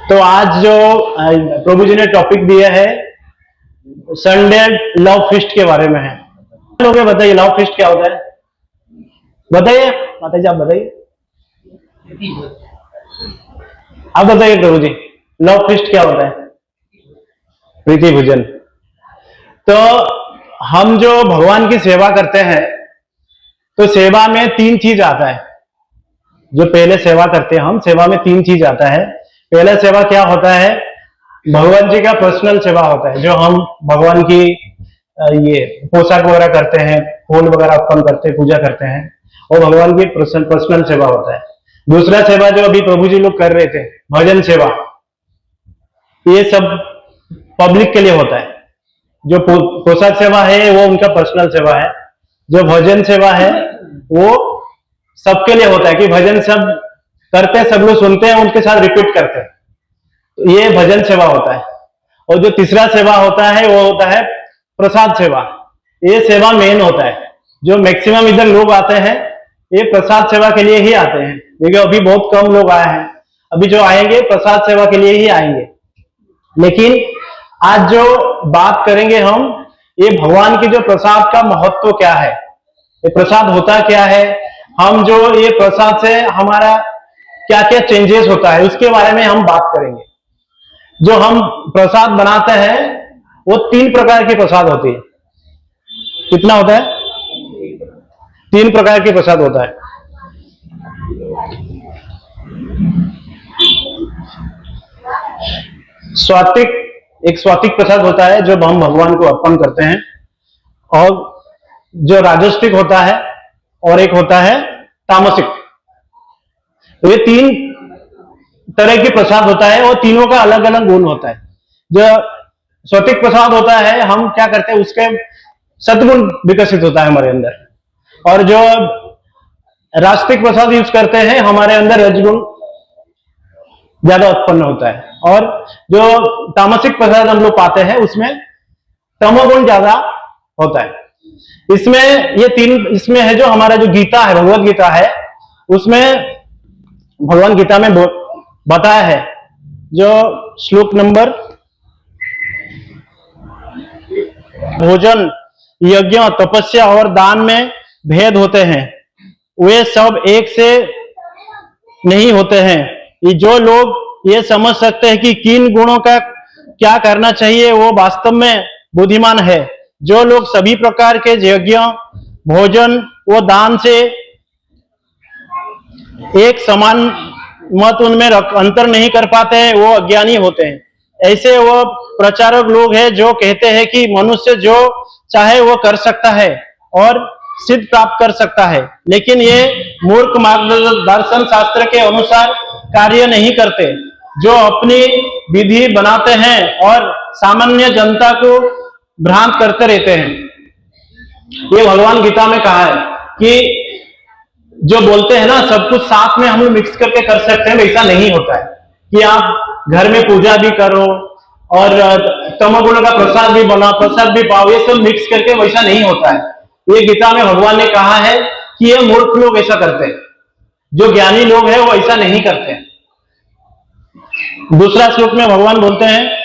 तो आज जो प्रभु जी ने टॉपिक दिया है संडे लव फीस्ट के बारे में है। लोग बताइए लव फीस्ट क्या होता है, बताइए माता जी, आप बताइए, आप बताइए प्रभु जी, लव फीस्ट क्या होता है? प्रीति भोजन। तो हम जो भगवान की सेवा करते हैं तो सेवा में 3 चीज आता है। जो पहले सेवा करते हैं हम, सेवा में 3 चीज आता है। पहला सेवा क्या होता है? भगवान जी का पर्सनल सेवा होता है, जो हम भगवान की ये पोशाक वगैरह करते हैं, फूल वगैरह अर्पण करते हैं, पूजा करते हैं, और भगवान की पर्सनल सेवा होता है। दूसरा सेवा जो अभी प्रभु जी लोग कर रहे थे, भजन सेवा, ये सब पब्लिक के लिए होता है। जो पोशाक सेवा है वो उनका पर्सनल सेवा है। जो भजन सेवा है वो सबके लिए होता है कि भजन सब करते हैं, सब लोग सुनते हैं, उनके साथ रिपीट करते हैं, तो ये भजन सेवा होता है। और जो तीसरा सेवा होता है वो होता है प्रसाद सेवा। ये सेवा मेन होता है। जो मैक्सिमम इधर लोग आते हैं ये प्रसाद सेवा के लिए ही आते हैं, क्योंकि अभी बहुत कम लोग आए हैं। अभी जो आएंगे प्रसाद सेवा के लिए ही आएंगे। लेकिन आज जो बात करेंगे हम, ये भगवान की जो प्रसाद का महत्व क्या है, ये प्रसाद होता क्या है, हम जो ये प्रसाद से हमारा क्या क्या चेंजेस होता है, उसके बारे में हम बात करेंगे। जो हम प्रसाद बनाते हैं वो 3 प्रकार की प्रसाद होती है। कितना होता है? 3 प्रकार की प्रसाद होता है। स्वात्विक, एक स्वात्विक प्रसाद होता है जो हम भगवान को अर्पण करते हैं, और जो राजस्विक होता है, और एक होता है तामसिक। तो ये 3 तरह की प्रसाद होता है और तीनों का अलग अलग गुण होता है। जो स्वात्विक प्रसाद होता है, हम क्या करते हैं, उसके सद्गुण विकसित होता है हमारे अंदर, और जो राजस्विक प्रसाद यूज करते हैं हमारे अंदर रजगुण ज्यादा उत्पन्न होता है, और जो तामसिक प्रसाद हम लोग पाते हैं उसमें तमोगुण ज्यादा होता है। इसमें ये 3 इसमें है। जो हमारा जो गीता है, भगवत गीता है, उसमें भगवान गीता में बताया है, जो श्लोक नंबर, भोजन, यज्ञ, तपस्या और दान में भेद होते हैं, वे सब एक से नहीं होते हैं। ये जो लोग ये समझ सकते हैं कि किन गुणों का क्या करना चाहिए, वो वास्तव में बुद्धिमान है। जो लोग सभी प्रकार के यज्ञ, भोजन व दान से एक समान मत उनमें अंतर नहीं कर पाते हैं, वो अज्ञानी होते हैं। ऐसे वो प्रचारक लोग हैं जो कहते हैं कि मनुष्य जो चाहे वो कर सकता है और सिद्ध प्राप्त कर सकता है, लेकिन ये मूर्ख मार्गदर्शन शास्त्र के अनुसार कार्य नहीं करते, जो अपनी विधि बनाते हैं और सामान्य जनता को भ्रांत करते रहते हैं। ये भगवान गीता में कहा है कि जो बोलते हैं ना सब कुछ साथ में हम लोग मिक्स करके कर सकते हैं, वैसा नहीं होता है कि आप घर में पूजा भी करो और तमोगुण का प्रसाद भी बना, प्रसाद भी पाओ, ये सब मिक्स करके वैसा नहीं होता है। ये गीता में भगवान ने कहा है कि ये मूर्ख लोग ऐसा करते हैं, जो ज्ञानी लोग हैं वो ऐसा नहीं करते हैं। दूसरा श्लोक में भगवान बोलते हैं,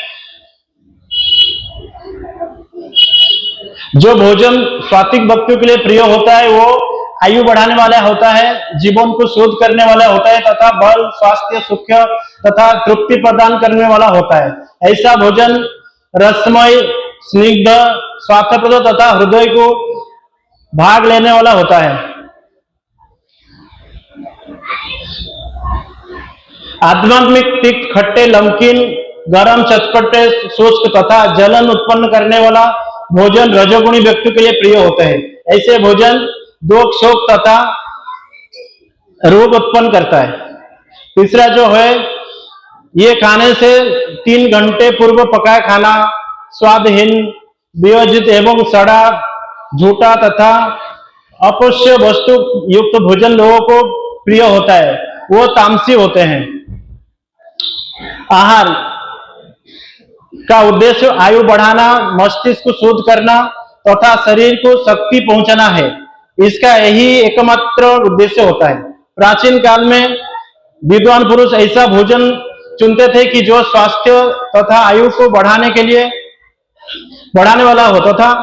जो भोजन स्वात्विक व्यक्तियों के लिए प्रिय होता है वो आयु बढ़ाने वाला होता है, जीवन को शुद्ध करने वाला होता है, तथा बल, स्वास्थ्य, सुख तथा तृप्ति प्रदान करने वाला होता है। ऐसा भोजन रसमय, स्निग्ध, स्वास्थ्यप्रद तथा हृदय को भाग लेने वाला होता है। आध्यात्मिक, तिक्त, खट्टे, नमकीन, गरम, चटपटे, शुष्क तथा जलन उत्पन्न करने वाला भोजन रजोगुणी व्यक्ति के लिए प्रिय होते हैं। ऐसे भोजन दुख, शोक तथा रोग उत्पन्न करता है। तीसरा जो है, ये खाने से 3 घंटे पूर्व पकाया खाना स्वादहीन, वियोजित एवं सड़ा, झूठा तथा अपौष्य वस्तु युक्त भोजन लोगों को प्रिय होता है, वो तामसी होते हैं। आहार का उद्देश्य आयु बढ़ाना, मस्तिष्क को शुद्ध करना तथा शरीर को शक्ति पहुंचाना है। इसका यही एकमात्र उद्देश्य होता है। प्राचीन काल में विद्वान पुरुष ऐसा भोजन चुनते थे कि जो स्वास्थ्य तथा आयु को बढ़ाने वाला हो तथा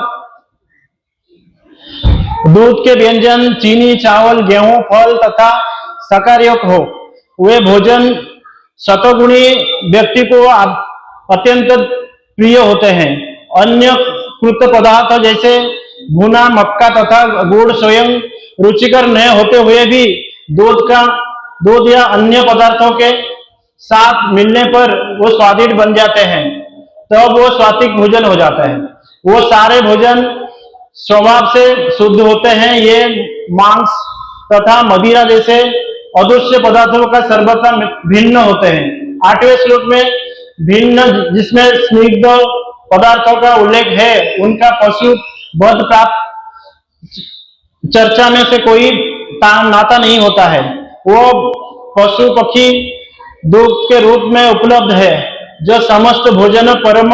दूध के व्यंजन, चीनी, चावल, गेहूं, फल तथा शाकाहारियों हो। वे भोजन सतोगुणी व्यक्ति को अत्यंत प्रिय होते हैं। अन्य कृत पदार्थ जैसे भुना मक्का तथा गुड़ स्वयं रुचिकर न होते हुए भी दूध या अन्य पदार्थों के साथ मिलने पर वो स्वादिष्ट बन जाते हैं, तब वो सात्विक भोजन हो जाता है। वो सारे भोजन स्वभाव से शुद्ध होते हैं। ये मांस तथा मदिरा जैसे अदृश्य पदार्थों का सर्वथा भिन्न होते हैं। 8वें श्लोक में भिन्न जिसमें स्निग्ध पदार्थों का उल्लेख है, उनका पशु वध प्राप्त चर्चा में से कोई नाता नहीं होता है। वो पशु पक्षी दूध के रूप में उपलब्ध है, जो समस्त भोजन परम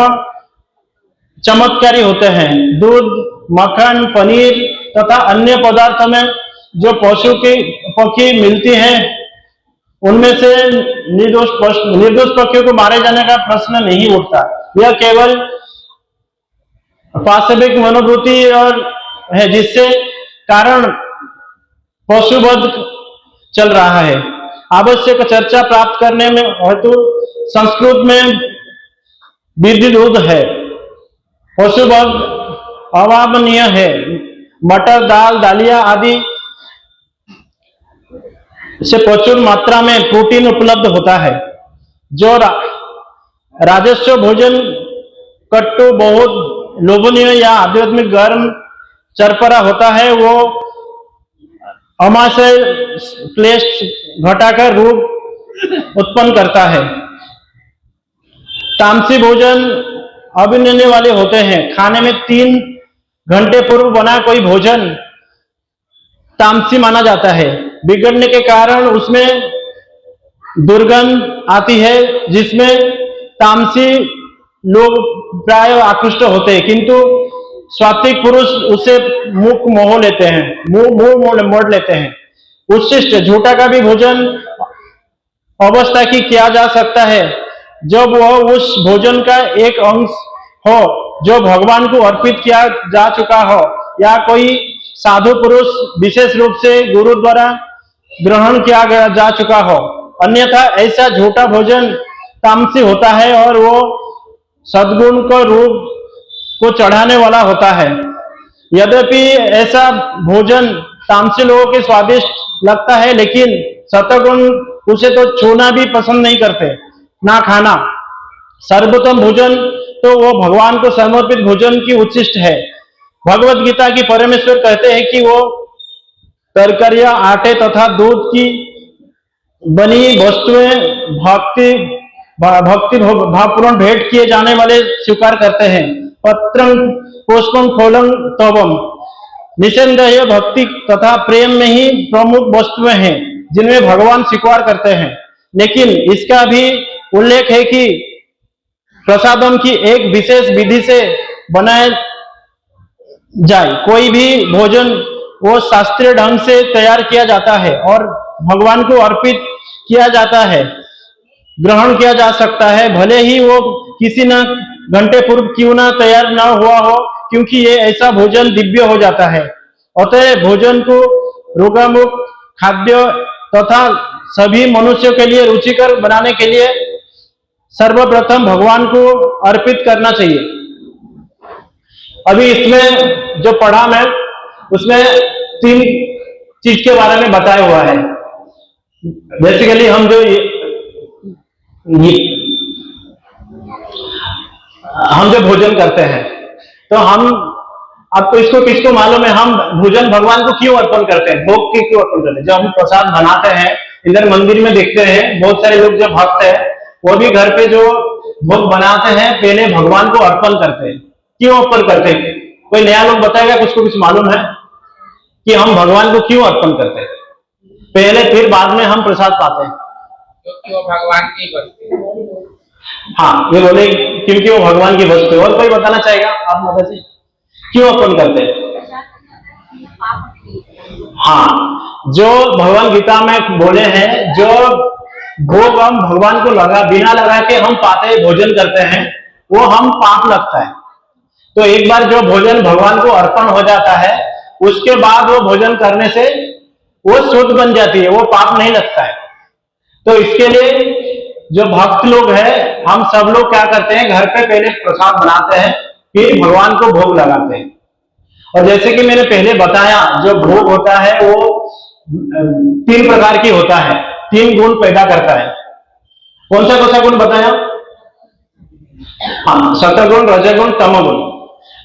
चमत्कारी होते हैं। दूध, मक्खन, पनीर तथा अन्य पदार्थों में जो पशु की पक्षी मिलती हैं, उनमें से निर्दोष पक्षियों को मारे जाने का प्रश्न नहीं उठता। यह केवल पाशविक मनोवृत्ति और है, जिससे कारण पशुवध चल रहा है। आवश्यक चर्चा प्राप्त करने में हेतु संस्कृत में विधिवत है। पशुवध अवांछनीय है। मटर, दाल, दालिया आदि से प्रचुर मात्रा में प्रोटीन उपलब्ध होता है। जो राजस्व भोजन कट्टु, बहुत लोभनीय या आध्यात्मिक गर्म चरपरा होता है, वो अमाशय क्लेश घटाकर रूप उत्पन्न करता है। तामसी भोजन अभिनय वाले होते हैं। खाने में 3 घंटे पूर्व बना कोई भोजन तामसी माना जाता है। बिगड़ने के कारण उसमें दुर्गंध आती है, जिसमें तामसी लोग प्राय आकृष्ट होते हैं, किंतु सात्विक पुरुष उसे मुख मोह लेते हैं, मुंह मोड़ लेते हैं। उच्छिष्ट झूठा का भी भोजन अवस्था की किया जा सकता है, जब वह उस भोजन का एक अंश हो जो भगवान को अर्पित किया जा चुका हो, या कोई साधु पुरुष विशेष रूप से गुरु द्वारा ग्रहण किया जा चुका हो। अन्यथा ऐसा झूठा भोजन तामसी होता है और वो सद्गुण को रूप को चढ़ाने वाला होता है। यद्यपि ऐसा भोजन तामसी लोगों के स्वादिष्ट लगता है, लेकिन सतगुण उसे तो छूना भी पसंद नहीं करते, ना खाना। सर्वोत्तम भोजन तो वो भगवान को समर्पित भोजन की उच्छिष्ट है। भगवत गीता की परमेश्वर कहते हैं कि वो तरकारियां, आटे तथा दूध की बनी वस्तुएं भक्ति भावपूर्ण भेंट किए जाने वाले स्वीकार करते हैं। पत्रं पुष्पं फलं तवम, निसंदेह भक्ति तथा प्रेम में ही प्रमुख वस्तुएं हैं जिनमें भगवान स्वीकार करते हैं। लेकिन इसका भी उल्लेख है कि प्रसादम की एक विशेष विधि से बनाया जाए। कोई भी भोजन वो शास्त्रीय ढंग से तैयार किया जाता है और भगवान को अर्पित किया जाता है, ग्रहण किया जा सकता है, भले ही वो किसी न घंटे पूर्व क्यों ना तैयार ना हुआ हो, क्योंकि ये ऐसा भोजन दिव्य हो जाता है। अतः भोजन को रोगामुक्त खाद्य तथा सभी मनुष्यों के लिए रुचिकर बनाने के लिए सर्वप्रथम भगवान को अर्पित करना चाहिए। अभी इसमें जो पढ़ा मैं, उसमें 3 चीज के बारे में बताया हुआ है। बेसिकली हम जो भोजन करते हैं, तो हम आपको इसको किसको मालूम है, हम भोजन भगवान को क्यों अर्पण करते हैं, भोग की क्यों अर्पण करते हैं। जब हम प्रसाद बनाते हैं, इधर मंदिर में देखते हैं बहुत सारे लोग जो भक्त है, वो भी घर पे जो भोग बनाते हैं पहले भगवान को अर्पण करते हैं। क्यों अर्पण करते हैं? कोई नया लोग बताएगा, कुछ मालूम है कि हम भगवान को क्यों अर्पण करते हैं पहले, फिर बाद में हम प्रसाद पाते हैं? क्योंकि वो भगवान की वस्तु। हाँ, ये बोले क्योंकि वो भगवान की वस्तु है। और कोई बताना चाहेगा? आप माता जी क्यों अर्पण करते हैं? हाँ, जो भगवान गीता में बोले हैं, जो भोग हम भगवान को बिना लगा के हम पाते हैं, भोजन करते हैं, वो हम पाप लगता है। तो एक बार जो भोजन भगवान को अर्पण हो जाता है, उसके बाद वो भोजन करने से वो शुद्ध बन जाती है, वो पाप नहीं लगता है। तो इसके लिए जो भक्त लोग हैं, हम सब लोग क्या करते हैं, घर पे पहले प्रसाद बनाते हैं, फिर भगवान को भोग लगाते हैं। और जैसे कि मैंने पहले बताया, जो भोग होता है वो 3 प्रकार की होता है, 3 गुण पैदा करता है। कौन सा गुण बताया? हाँ, सतगुण, रजगुण, तमगुण।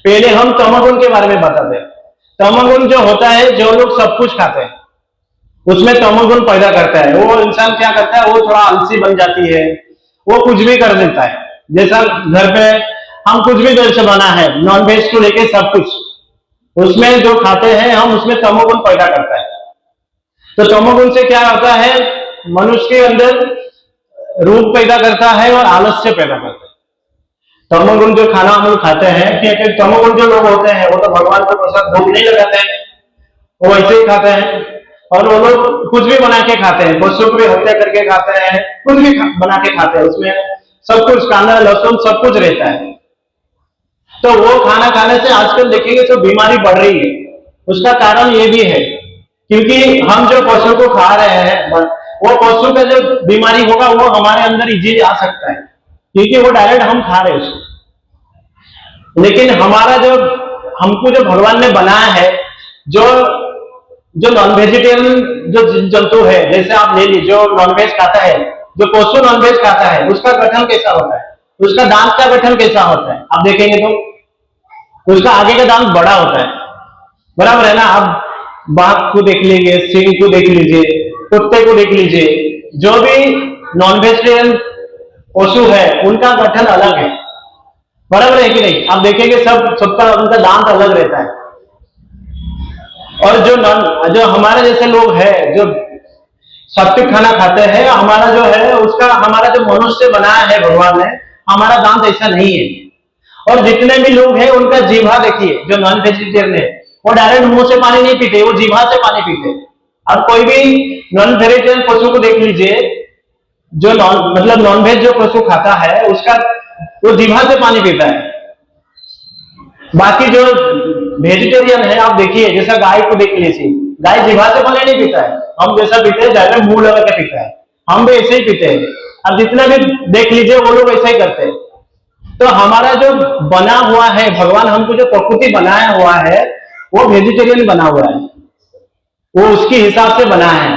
पहले हम तमगुण के बारे में बताते हैं। तमगुण जो होता है, जो लोग सब कुछ खाते हैं, उसमें तमोगुण पैदा करता है। वो इंसान क्या करता है, वो थोड़ा आलसी बन जाती है, वो कुछ भी कर देता है। जैसा घर पे हम कुछ भी घर से बना है, नॉन वेज को लेके सब कुछ, उसमें जो खाते हैं हम, उसमें तमोगुण पैदा करता है। तो तमोगुण से क्या होता है, मनुष्य के अंदर रूप पैदा करता है और आलस्य पैदा करता है। तमोगुण जो खाना हम लोग खाते हैं, क्योंकि तमोगुण जो लोग होते हैं वो तो भगवान को प्रसाद भोग नहीं लगाते हैं, वो ऐसे ही खाते हैं। और वो लोग कुछ भी बना के खाते हैं, पशु को भी हत्या करके खाते हैं, कुछ भी बना के खाते हैं, उसमें सब कुछ, कांदा लहसुन सब कुछ रहता है। तो वो खाना खाने से आजकल देखेंगे तो बीमारी बढ़ रही है। उसका कारण ये भी है क्योंकि हम जो पशु को खा रहे हैं, वो पशु का जो बीमारी होगा वो हमारे अंदर इजीली आ सकता है, क्योंकि वो डायरेक्ट हम खा रहे हैं उसको। लेकिन हमारा जो, हमको जो भगवान ने बनाया है, जो नॉन वेजिटेरियन जो जंतु है, जैसे आप ले लीजिए, जो नॉनवेज खाता है, जो पशु नॉनवेज खाता है, उसका गठन कैसा होता है, उसका दांत का गठन कैसा होता है, आप देखेंगे तो उसका आगे का दांत बड़ा होता है, बराबर है ना। आप बाघ को देख लीजिए, सिंह को देख लीजिए, कुत्ते को देख लीजिए, जो भी नॉन वेजिटेरियन पशु है उनका गठन अलग है, बराबर है कि नहीं। आप देखेंगे सबका उनका दांत अलग रहता है। और जो हमारे जैसे लोग हैं, जो सात्विक खाना खाते हैं, हमारा जो है उसका, हमारा जो मनुष्य बनाया है भगवान ने, हमारा दांत ऐसा नहीं है। और जितने भी लोग हैं उनका जीभा देखिए, जो नॉन वेजिटेरियन है वो डायरेक्ट मुंह से पानी नहीं पीते, वो जीभा से पानी पीते। अब कोई भी नॉन वेजिटेरियन पशु को देख लीजिए, जो नॉन वेज जो पशु खाता है, उसका वो जीभा से पानी पीता है। बाकी जो वेजिटेरियन है, आप देखिए, जैसा गाय को देख लीजिए, गाय जीभा से पानी नहीं पीता है, हम जैसा पीते हैं डायरेक्ट मुंह लगा के पीता है, हम भी ऐसे ही पीते हैं। अब जितना भी देख लीजिए वो लोग ऐसा ही करते हैं। तो हमारा जो बना हुआ है, भगवान हमको जो प्रकृति बनाया हुआ है, वो वेजिटेरियन बना हुआ है, वो उसके हिसाब से बना है।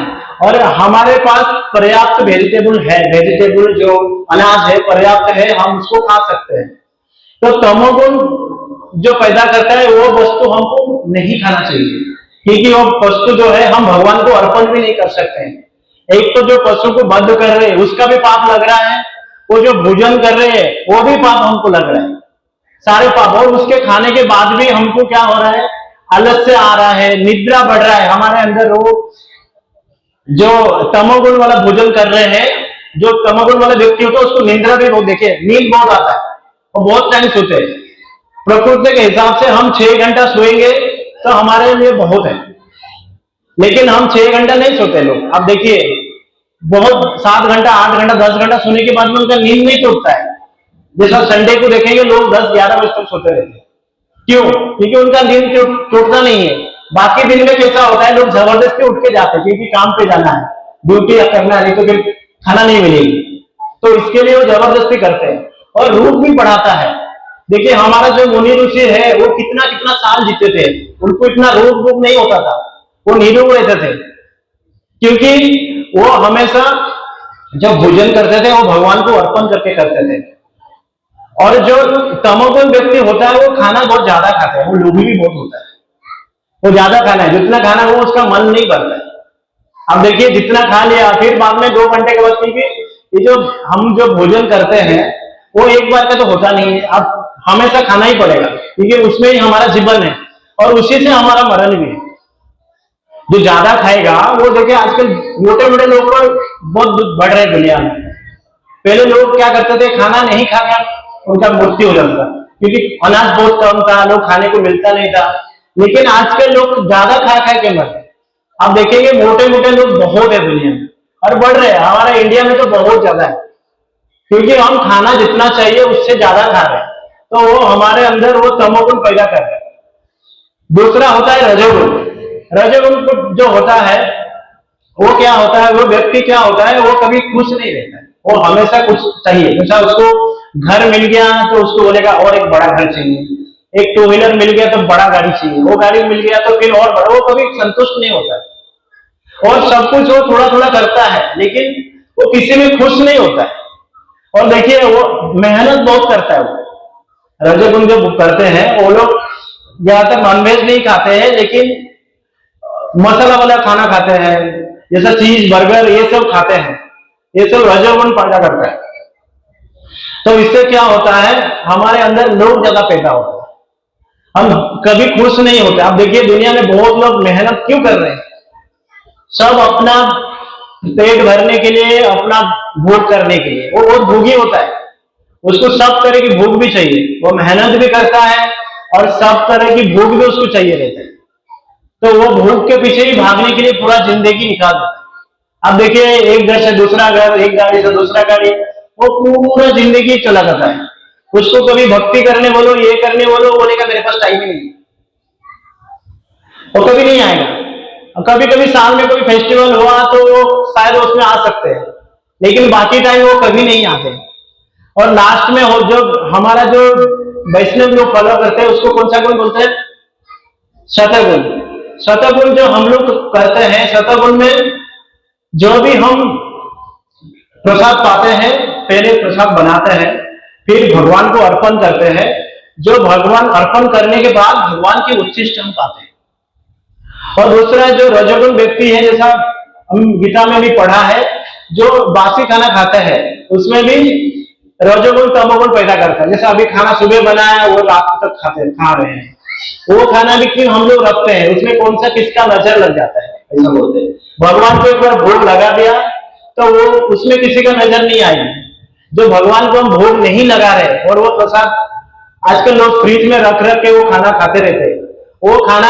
और हमारे पास पर्याप्त वेजिटेबल है, वेजिटेबल जो अनाज है पर्याप्त है, हम उसको खा सकते हैं। तो तमोगुण जो पैदा करता है वो वस्तु हमको नहीं खाना चाहिए, क्योंकि वो वस्तु जो है हम भगवान को अर्पण भी नहीं कर सकते हैं। एक तो जो पशु को बद्ध कर रहे हैं उसका भी पाप लग रहा है, वो जो भोजन कर रहे हैं वो भी पाप हमको लग रहा है, सारे पाप। और उसके खाने के बाद भी हमको क्या हो रहा है, आलस्य आ रहा है, निद्रा बढ़ रहा है हमारे अंदर। वो जो तमोगुण वाला भोजन कर रहे हैं, जो तमोगुण वाला व्यक्ति होता है उसको निद्रा भी बहुत, देखिए नींद बहुत आता है और बहुत टाइम सोते हैं। प्रकृति के हिसाब से हम 6 घंटा सोएंगे तो हमारे लिए बहुत है, लेकिन हम 6 घंटा नहीं सोते लोग। अब देखिए, बहुत 7 घंटा, 8 घंटा, 10 घंटा सोने के बाद में उनका नींद नहीं टूटता है। जैसा संडे को देखेंगे लोग 10-11 बजे तक सोते रहते हैं, क्यों? क्योंकि उनका नींद टूटता नहीं है। बाकी दिन में कैसा होता है, लोग जबरदस्ती उठ के जाते हैं क्योंकि काम पे जाना है, ड्यूटी करना है, नहीं तो फिर खाना नहीं मिलेगी, तो इसके लिए वो जबरदस्ती करते हैं। और रूप भी बढ़ाता है। देखिए, हमारा जो मुनि ऋषि है वो कितना कितना साल जीते थे, उनको इतना रोग नहीं होता था, वो निरोग रहते थे, क्योंकि वो हमेशा जब भोजन करते थे वो भगवान को अर्पण करके करते थे। और जो तमोगुण व्यक्ति होता है वो खाना बहुत ज्यादा खाता है, वो लोभी भी बहुत होता है, वो ज्यादा खाना है, जितना खाना वो उसका मन नहीं भरता है। अब देखिए, जितना खा लिया फिर बाद में 2 घंटे के बाद, क्योंकि ये जो हम जो भोजन करते हैं वो एक बार का तो होता नहीं है, अब हमेशा खाना ही पड़ेगा, क्योंकि उसमें ही हमारा जीवन है और उसी से हमारा मरण भी है। जो ज्यादा खाएगा वो, देखिए आजकल मोटे मोटे लोग बहुत बढ़ रहे हैं दुनिया में। पहले लोग क्या करते थे, खाना नहीं खाकर उनका मृत्यु हो जाता, क्योंकि अनाज बहुत कम था, लोग खाने को मिलता नहीं था। लेकिन आजकल लोग ज्यादा खा खा के मरते। आप देखेंगे मोटे मोटे लोग बहुत है दुनिया में, और बढ़ रहे हैं। हमारा इंडिया में तो बहुत ज्यादा है, क्योंकि हम खाना जितना चाहिए उससे ज्यादा खा रहे हैं, तो वो हमारे अंदर वो तमोगुण पैदा कर रहे हैं। दूसरा होता है रजोगुण। रजोगुण जो होता है वो क्या होता है, वो व्यक्ति क्या होता है, वो कभी खुश नहीं रहता है, वो हमेशा कुछ चाहिए। जैसा उसको घर मिल गया तो उसको बोलेगा और एक बड़ा घर चाहिए, एक टू व्हीलर मिल गया तो बड़ा गाड़ी चाहिए, वो गाड़ी मिल गया तो फिर और बड़ा, वो कभी संतुष्ट नहीं होता है। और सब कुछ वो थोड़ा थोड़ा करता है, लेकिन वो किसी में खुश नहीं होता है। और देखिए वो मेहनत बहुत करता है। वो रजोगुण जो करते हैं वो लोग ज्यादातर नॉनवेज नहीं खाते हैं, लेकिन मसाला वाला खाना खाते हैं, जैसा चीज बर्गर ये सब खाते हैं। ये सब रजोगुण पैदा करता है। तो इससे क्या होता है, हमारे अंदर लोभ ज्यादा पैदा होता है, हम कभी खुश नहीं होते। आप देखिए दुनिया में बहुत लोग मेहनत क्यों कर रहे हैं, सब अपना पेट भरने के लिए, अपना भोग करने के लिए। वो बहुत भोगी होता है, उसको सब तरह की भूख भी चाहिए, वो मेहनत भी करता है और सब तरह की भूख भी उसको चाहिए रहता है। तो वो भूख के पीछे ही भागने के लिए पूरा जिंदगी निकाल देता है। अब देखिए एक घर से दूसरा घर, एक गाड़ी से दूसरा गाड़ी, वो पूरा जिंदगी चला जाता है। उसको कभी भक्ति करने बोलो, ये करने बोलो, बोलेगा मेरे पास टाइम ही नहीं, वो कभी नहीं आएगा। कभी कभी साल में कोई फेस्टिवल हुआ तो वो शायद उसमें आ सकते हैं, लेकिन बाकी टाइम वो कभी नहीं आते। और लास्ट में हो जो हमारा जो वैष्णव लोग फॉलो करते हैं उसको कौन सा गुण बोलते हैं, शतगुण। शतगुण जो हम लोग करते हैं, शतगुण में जो भी हम प्रसाद पाते हैं, पहले प्रसाद बनाते हैं, फिर भगवान को अर्पण करते हैं। जो भगवान अर्पण करने के बाद भगवान की उच्छिष्ट हम पाते हैं। और दूसरा जो रजोगुण व्यक्ति है, जैसा हम गीता में भी पढ़ा है, जो बासी खाना खाते हैं उसमें भी रजोगुण तमोगुण पैदा करता है। जैसे अभी खाना सुबह बनाया वो रात तक खा रहे हैं, वो खाना भी क्यों हम लोग रखते हैं, उसमें कौन सा किसका नजर लग जाता है, ऐसा बोलते हैं। भगवान को एक बार भोग लगा दिया तो वो उसमें किसी का नजर नहीं आएगी। जो भगवान को हम भोग नहीं लगा रहे और वो प्रसाद आजकल लोग फ्रिज में रख रख के वो खाना खाते रहते हैं, वो खाना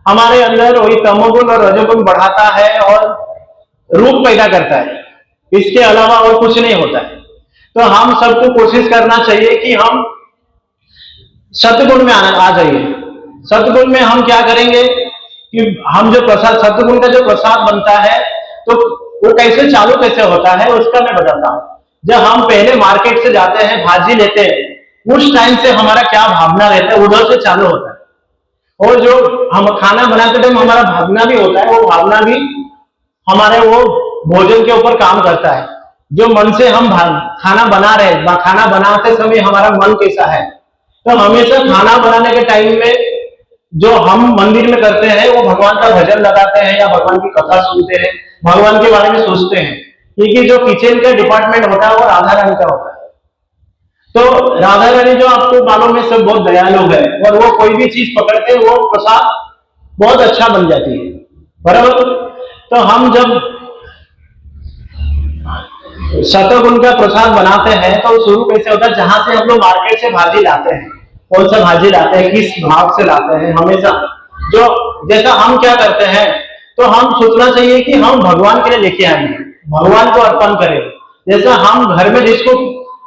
हमारे अंदर वही तमोगुण और रजोगुण बढ़ाता है और रूप पैदा करता है। इसके अलावा और कुछ नहीं होता है। तो हम सबको कोशिश करना चाहिए कि हम सतगुण में आ जाइए। सतगुण में हम क्या करेंगे कि हम जो प्रसाद, सतगुण का जो प्रसाद बनता है तो वो कैसे चालू कैसे होता है उसका मैं बताता हूँ। जब हम पहले मार्केट से जाते हैं, भाजी लेते हैं, उस टाइम से हमारा क्या भावना रहता है, उधर से चालू होता है। और जो हम खाना बनाते टाइम हमारा भावना भी होता है, वो भावना भी हमारे वो भोजन के ऊपर काम करता है। जो मन से हम खाना बना रहे हैं, खाना बनाते समय हमारा मन कैसा है। तो हमेशा खाना बनाने के टाइम में जो हम मंदिर में करते हैं वो भगवान का भजन लगाते हैं या भगवान की कथा सुनते हैं, भगवान के बारे में सोचते हैं। क्योंकि जो किचन का डिपार्टमेंट होता है वो राधा रानी का होता है। तो राधा रानी जो आपको मालूम है सब बहुत दयालु है, और वो कोई भी चीज पकड़ते हैं वो प्रसाद बहुत अच्छा बन जाती है, बराबर। तो हम जब शतगुण का प्रसाद बनाते हैं तो शुरू कैसे होता है, जहां से हम लोग मार्केट से भाजी लाते हैं, कौन सा भाजी लाते हैं, किस भाव से लाते हैं, हमेशा जो जैसा हम क्या करते हैं, तो हम सोचना चाहिए कि हम भगवान के लिए लेके आएंगे, भगवान को अर्पण करें। जैसा हम घर में जिसको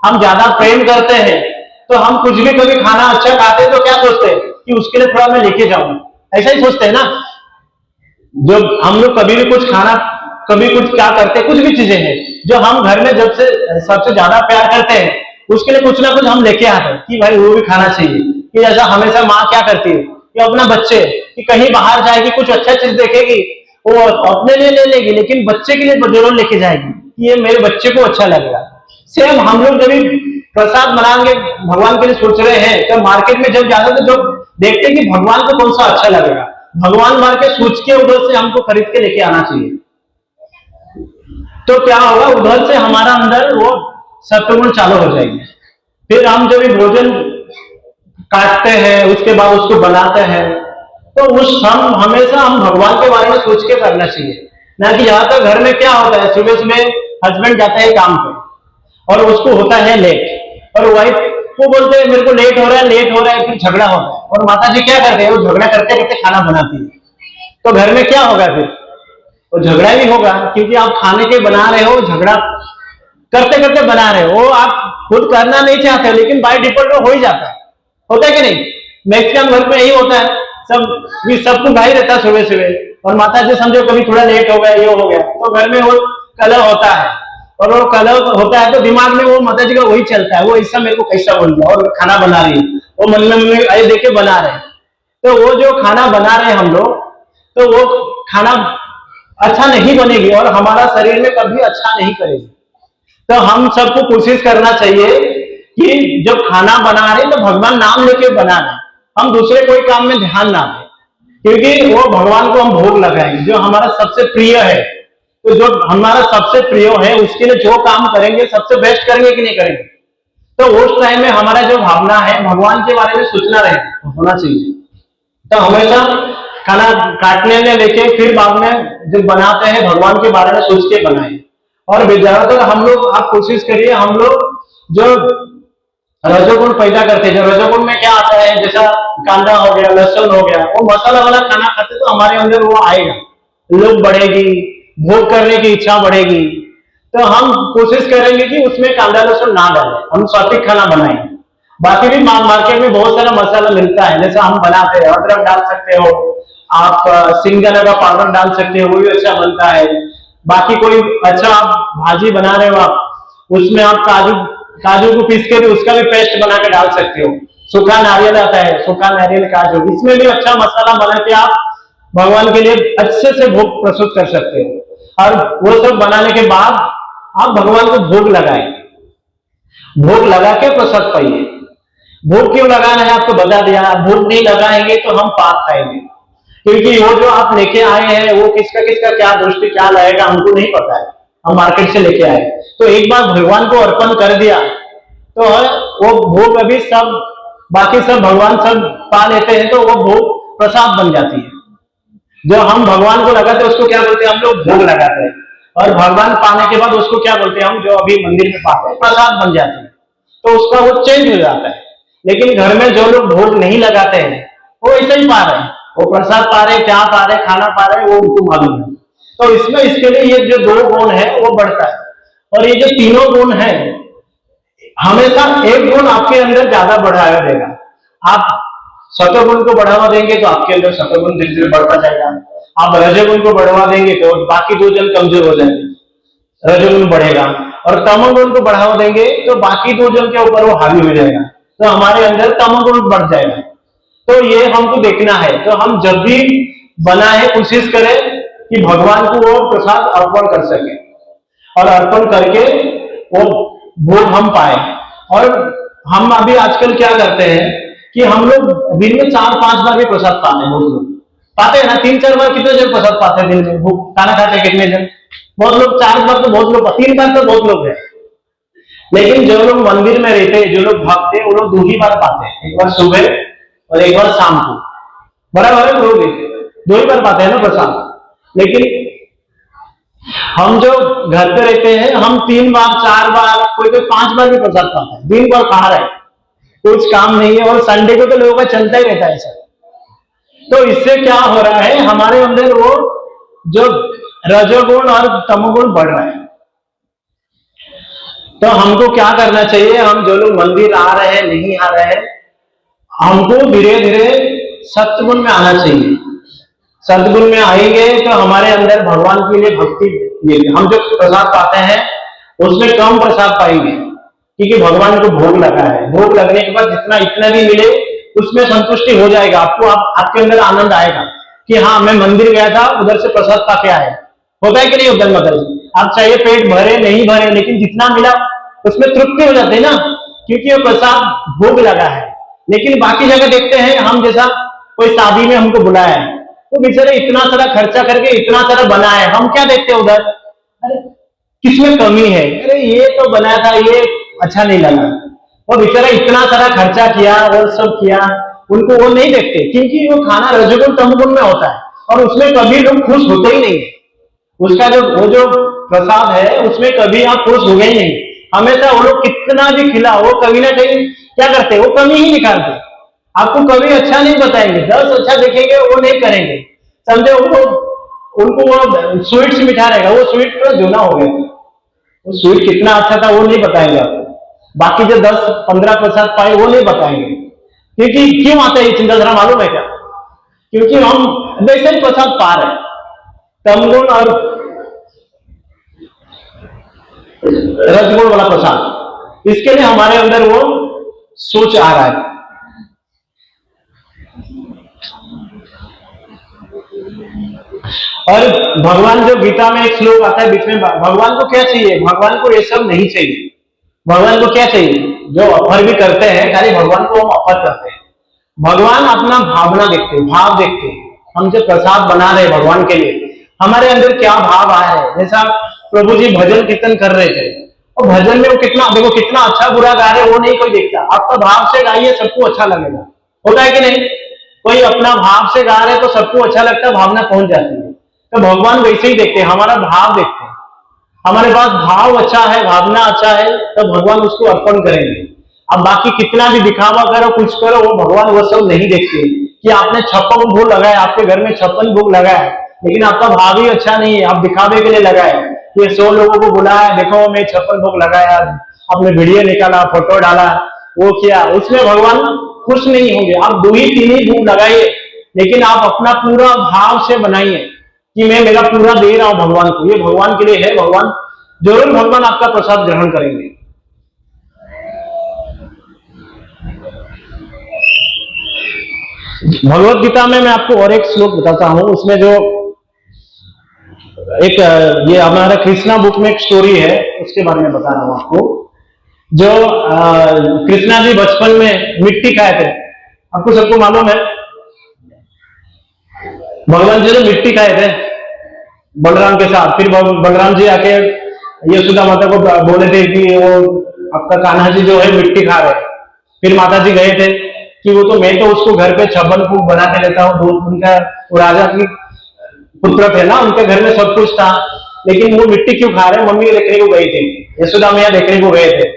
हम ज्यादा प्रेम करते हैं, तो हम कुछ भी कभी खाना अच्छा खाते हैं तो क्या सोचते हैं कि उसके लिए थोड़ा मैं लेके जाऊं, ऐसा ही सोचते हैं ना। जो हम लोग कभी भी कुछ खाना, कभी कुछ क्या करते हैं, कुछ भी चीजें हैं जो हम घर में जब से सबसे ज्यादा प्यार करते हैं, उसके लिए कुछ ना कुछ हम लेके आते हैं कि भाई वो भी खाना चाहिए। कि जैसा हमेशा माँ क्या करती है कि अपना बच्चे कि कहीं बाहर जाएगी, कुछ अच्छा चीज देखेगी, वो अपने लिए ले लेगी, लेकिन बच्चे के लिए जरूर लेके जाएगी कि ये मेरे बच्चे को अच्छा लगेगा। सेम हम लोग जब प्रसाद बनाएंगे भगवान के लिए सोच रहे हैं, तो मार्केट में जब जाते तो जब देखते कि भगवान को कौन सा अच्छा लगेगा, भगवान मार के सोच के उधर से हमको खरीद के लेके आना चाहिए। तो क्या होगा, उधर से हमारा अंदर वो सत्वगुण चालू हो जाएंगे। फिर हम जब भोजन काटते हैं उसके बाद उसको बनाते हैं, तो उस हम हमेशा हम भगवान के बारे में सोच के करना चाहिए। ना कि यहाँ तक घर में क्या होता है, सुबह सुबह हस्बैंड जाता है काम पे और उसको होता है लेट, और वाइफ को बोलते हैं मेरे को लेट हो रहा है, लेट हो रहा है, फिर झगड़ा होता है। और माता जी क्या करते हैं, वो झगड़ा करते करते खाना बनाती है। तो घर में क्या होगा फिर, और झगड़ा भी होगा, क्योंकि आप खाने के बना रहे हो, झगड़ा करते करते बना रहे हो, आप खुद करना नहीं चाहते लेकिन बाय डिफॉल्ट हो ही जाता है, होता है कि नहीं? मैक्सिमम घर में यही होता है, सबको भाई रहता है सुबह सुबह, और माता जी समझो कभी थोड़ा लेट हो गया, ये हो गया, तो घर में वो कलह होता है, और वो कलह होता है तो दिमाग में वो माता जी का वही चलता है, वो ऐसा मेरे को कैसा बोल दिया, और खाना बना रही है, वो मन में अरे देखे बना रहे हैं, तो वो जो खाना बना रहे हैं हम लोग, तो वो खाना अच्छा नहीं बनेगी और हमारा शरीर में कभी अच्छा नहीं करेगी। तो हम सबको कोशिश करना चाहिए कि जब खाना बना रहे तो भगवान नाम लेके बना रहे, हम दूसरे कोई काम में ध्यान ना दें, क्योंकि वो भगवान को हम भोग लगाएंगे जो हमारा सबसे प्रिय है। तो जो हमारा सबसे प्रिय है उसके लिए जो काम करेंगे सबसे बेस्ट करेंगे कि नहीं करेंगे, तो उस टाइम में हमारा जो भावना है भगवान के बारे में सोचना रहे होना चाहिए। तो हमेशा खाना काटने में लेके फिर बाद में जब बनाते हैं भगवान के बारे में सोच के बनाए। और ज्यादातर हम लोग, आप कोशिश करिए, हम लोग जो रजोगुण पैदा करते हैं, जो रजोगुण में क्या आता है, जैसा कांदा हो गया, लहसुन हो गया, वो मसाला वाला खाना खाते तो हमारे अंदर वो आएगा, लोभ बढ़ेगी, भोग करने की इच्छा बढ़ेगी। तो हम कोशिश करेंगे कि उसमें कांदा लहसुन ना डालें, हम सात्विक खाना बनाएंगे। बाकी भी मार्केट में बहुत सारा मसाला मिलता है, जैसा हम बनाते हैं, अदरक डाल सकते हो आप, सिंगदाना का पाउडर डाल सकते हो, वो भी अच्छा बनता है। बाकी कोई अच्छा आप भाजी बना रहे हो, आप उसमें आप काजू को पीस के भी उसका भी पेस्ट बना के डाल सकते हो। सूखा नारियल आता है, सूखा नारियल काजू, इसमें भी अच्छा मसाला बना के आप भगवान के लिए अच्छे से भोग प्रस्तुत कर सकते हो। और वो सब बनाने के बाद आप भगवान को भोग लगाएं, भोग लगा के प्रसाद पाइए। भोग क्यों लगाना है आपको बता दिया, भोग नहीं लगाएंगे तो हम पाप खाएंगे, क्योंकि वो जो आप लेके आए हैं वो किसका किसका क्या दृष्टि क्या लाएगा हमको नहीं पता है, हम मार्केट से लेके आए, तो एक बार भगवान को अर्पण कर दिया तो वो भोग अभी सब बाकी सब भगवान सब पा लेते हैं, तो वो भोग प्रसाद बन जाती है। जो हम भगवान को लगाते हैं उसको क्या बोलते हैं, हम लोग भोग लगाते हैं, और भगवान पाने के बाद उसको क्या बोलते हैं, हम जो अभी मंदिर में पाते हैं प्रसाद बन जाती है, तो उसका वो चेंज हो जाता है। लेकिन घर में जो लोग भोग नहीं लगाते हैं वो ऐसे ही पा रहे हैं, वो प्रसाद पा रहे, क्या पा रहे, खाना पा रहे, वो उनको मालूम है। तो इसमें इसके लिए ये जो 2 गुण है वो बढ़ता है, और ये जो तीनों गुण है हमेशा एक गुण आपके अंदर ज्यादा बढ़ावा देगा। आप सतोगुण को बढ़ावा देंगे तो आपके अंदर सतोगुण धीरे धीरे बढ़ता जाएगा, आप रजोगुण को बढ़ावा देंगे तो बाकी 2 जन कमजोर हो जाएंगे, रजोगुण बढ़ेगा, और तमोगुण को बढ़ावा देंगे तो बाकी 2 जन के ऊपर वो हावी हो जाएगा, तो हमारे अंदर तमोगुण बढ़ जाएगा। तो ये हमको देखना है, तो हम जब भी बनाए कोशिश करें कि भगवान को वो प्रसाद अर्पण कर सके, और अर्पण करके वो भोग हम पाए। और हम अभी आजकल क्या करते हैं कि हम लोग दिन में 4-5 बार भी प्रसाद पाते हैं, बहुत लोग पाते हैं ना, 3-4 बार कितने जन प्रसाद पाते हैं दिन में, वो खाना खाते हैं कितने जन, बहुत लोग 4 बार तो बहुत लोग, 3 बार तो बहुत लोग हैं। लेकिन जो लोग मंदिर में रहते हैं, जो लोग भक्त हैं, वो लोग 2 ही बार पाते हैं, एक बार सुबह और एक बार शाम को, बराबर है, लोग 2 ही बार पाते हैं ना प्रसाद। लेकिन हम जो घर पे रहते हैं हम 3 बार 4 बार, कोई 5 बार भी प्रसाद पाते हैं, दिन भर खा रहे हैं, कुछ काम नहीं है, और संडे को तो लोगों का चलता ही रहता है सर। तो इससे क्या हो रहा है, हमारे अंदर वो जो रजोगुण और तमोगुण बढ़ रहा है। तो हमको क्या करना चाहिए, हम जो लोग मंदिर आ रहे हैं नहीं आ रहे हैं, हमको धीरे धीरे सत्गुण में आना चाहिए। सद्गुण में आएंगे तो हमारे अंदर भगवान के लिए भक्ति, हम जो प्रसाद पाते हैं उसमें कम प्रसाद पाएंगे, क्योंकि भगवान को भोग लगा है। भोग लगने के बाद जितना इतना भी मिले उसमें संतुष्टि हो जाएगा आपको, आपके अंदर आनंद आएगा कि हाँ मैं मंदिर गया था उधर से प्रसाद पाके आया। होता है कि नहीं होता मतलब, आप चाहे पेट भरे नहीं भरे लेकिन जितना मिला उसमें तृप्ति हो जाती है ना, क्योंकि वो प्रसाद भोग लगा है। लेकिन बाकी जगह देखते हैं, हम जैसा कोई शादी में हमको बुलाया है तो बेचारे इतना सारा खर्चा करके इतना सारा बनाए, हम क्या देखते हैं उधर, अरे किसमें कमी है, अरे ये तो बनाया था ये अच्छा नहीं लगा, वो बेचारा इतना सारा खर्चा किया और सब किया, उनको वो नहीं देखते, क्योंकि वो खाना रजोगुण तमोगुण में होता है और उसमें कभी लोग खुश होते ही नहीं है। उसका वो जो प्रसाद है उसमें कभी आप खुश हो गए नहीं, हमेशा वो लोग कितना भी खिला वो कभी ना कहीं क्या करते, वो कमी ही निकालते, आपको कभी अच्छा नहीं बताएंगे, 10 अच्छा देखेंगे वो नहीं करेंगे, समझे, उनको वो स्वीट से मीठा रहेगा, वो स्वीट थोड़ा जूना हो गया, वो स्वीट कितना अच्छा था वो नहीं बताएंगे आपको। बाकी जो 10-15 प्रसाद पाए वो नहीं बताएंगे, क्योंकि क्यों आता है ये चिंताधारा मालूम है क्या? क्योंकि हम वैसे ही प्रसाद पा रहे हैं, तमगुण और रजगुण वाला प्रसाद, इसके लिए हमारे अंदर वो सोच आ रहा है। और भगवान जो गीता में एक श्लोक आता है बीच में, भगवान को क्या चाहिए? भगवान को ये सब नहीं चाहिए। भगवान को क्या चाहिए? जो ऑफर भी करते हैं खाली भगवान को हम ऑफर करते हैं, भगवान अपना भावना देखते हैं, भाव देखते हैं। हम जो प्रसाद बना रहे हैं भगवान के लिए, हमारे अंदर क्या भाव आया है। जैसा प्रभु जी भजन कीर्तन कर रहे थे, और भजन में वो कितना, देखो कितना अच्छा बुरा गा रहे वो नहीं कोई देखता, आपका भाव से गाइए सबको अच्छा लगेगा, होता है कि नहीं? कोई अपना भाव से गा रहे तो सबको अच्छा लगता है, भावना पहुंच जाती है। तो भगवान वैसे ही देखते हैं, हमारा भाव देखते हैं। हमारे पास भाव अच्छा है, भावना अच्छा है, तो भगवान उसको अर्पण करेंगे। अब बाकी कितना भी दिखावा करो, कुछ करो, वो भगवान वो सब नहीं देखते कि आपने 56 भोग लगाए, आपके घर में 56 भोग लगाए, लेकिन आपका भाव ही अच्छा नहीं है, आप दिखावे के लिए लगाए। ये 100 लोगों को बुलाया, देखो मैं 56 भोग लगाया, आपने वीडियो निकाला, फोटो डाला, वो किया, उसमें भगवान खुश नहीं होंगे। आप 2 ही 3 ही भोग लगाइए, लेकिन आप अपना पूरा भाव से बनाइए कि मैं मेरा पूरा दे रहा हूं भगवान को, ये भगवान के लिए है, भगवान जरूर भगवान आपका प्रसाद ग्रहण करेंगे। भगवत गीता में मैं आपको और एक श्लोक बताता हूं, उसमें जो एक ये हमारा कृष्णा बुक में एक स्टोरी है, उसके बारे में बता रहा हूं आपको। जो कृष्णा जी बचपन में मिट्टी खाए थे, आपको सबको मालूम है, भगवान जी ने मिट्टी खाए थे बलराम के साथ। फिर बलराम जी आके यशोदा माता को बोले थे कि वो आपका कान्हा जी जो है मिट्टी खा रहे। फिर माता जी गए थे कि वो तो, मैं तो उसको घर पे 56 भोग बना के लेता हूँ, उनका वो राजा की पुत्र थे ना, उनके घर में सब कुछ था, लेकिन वो मिट्टी क्यों खा रहे? मम्मी देखने को गई थी, यशोदा मैया देखने को गए थे।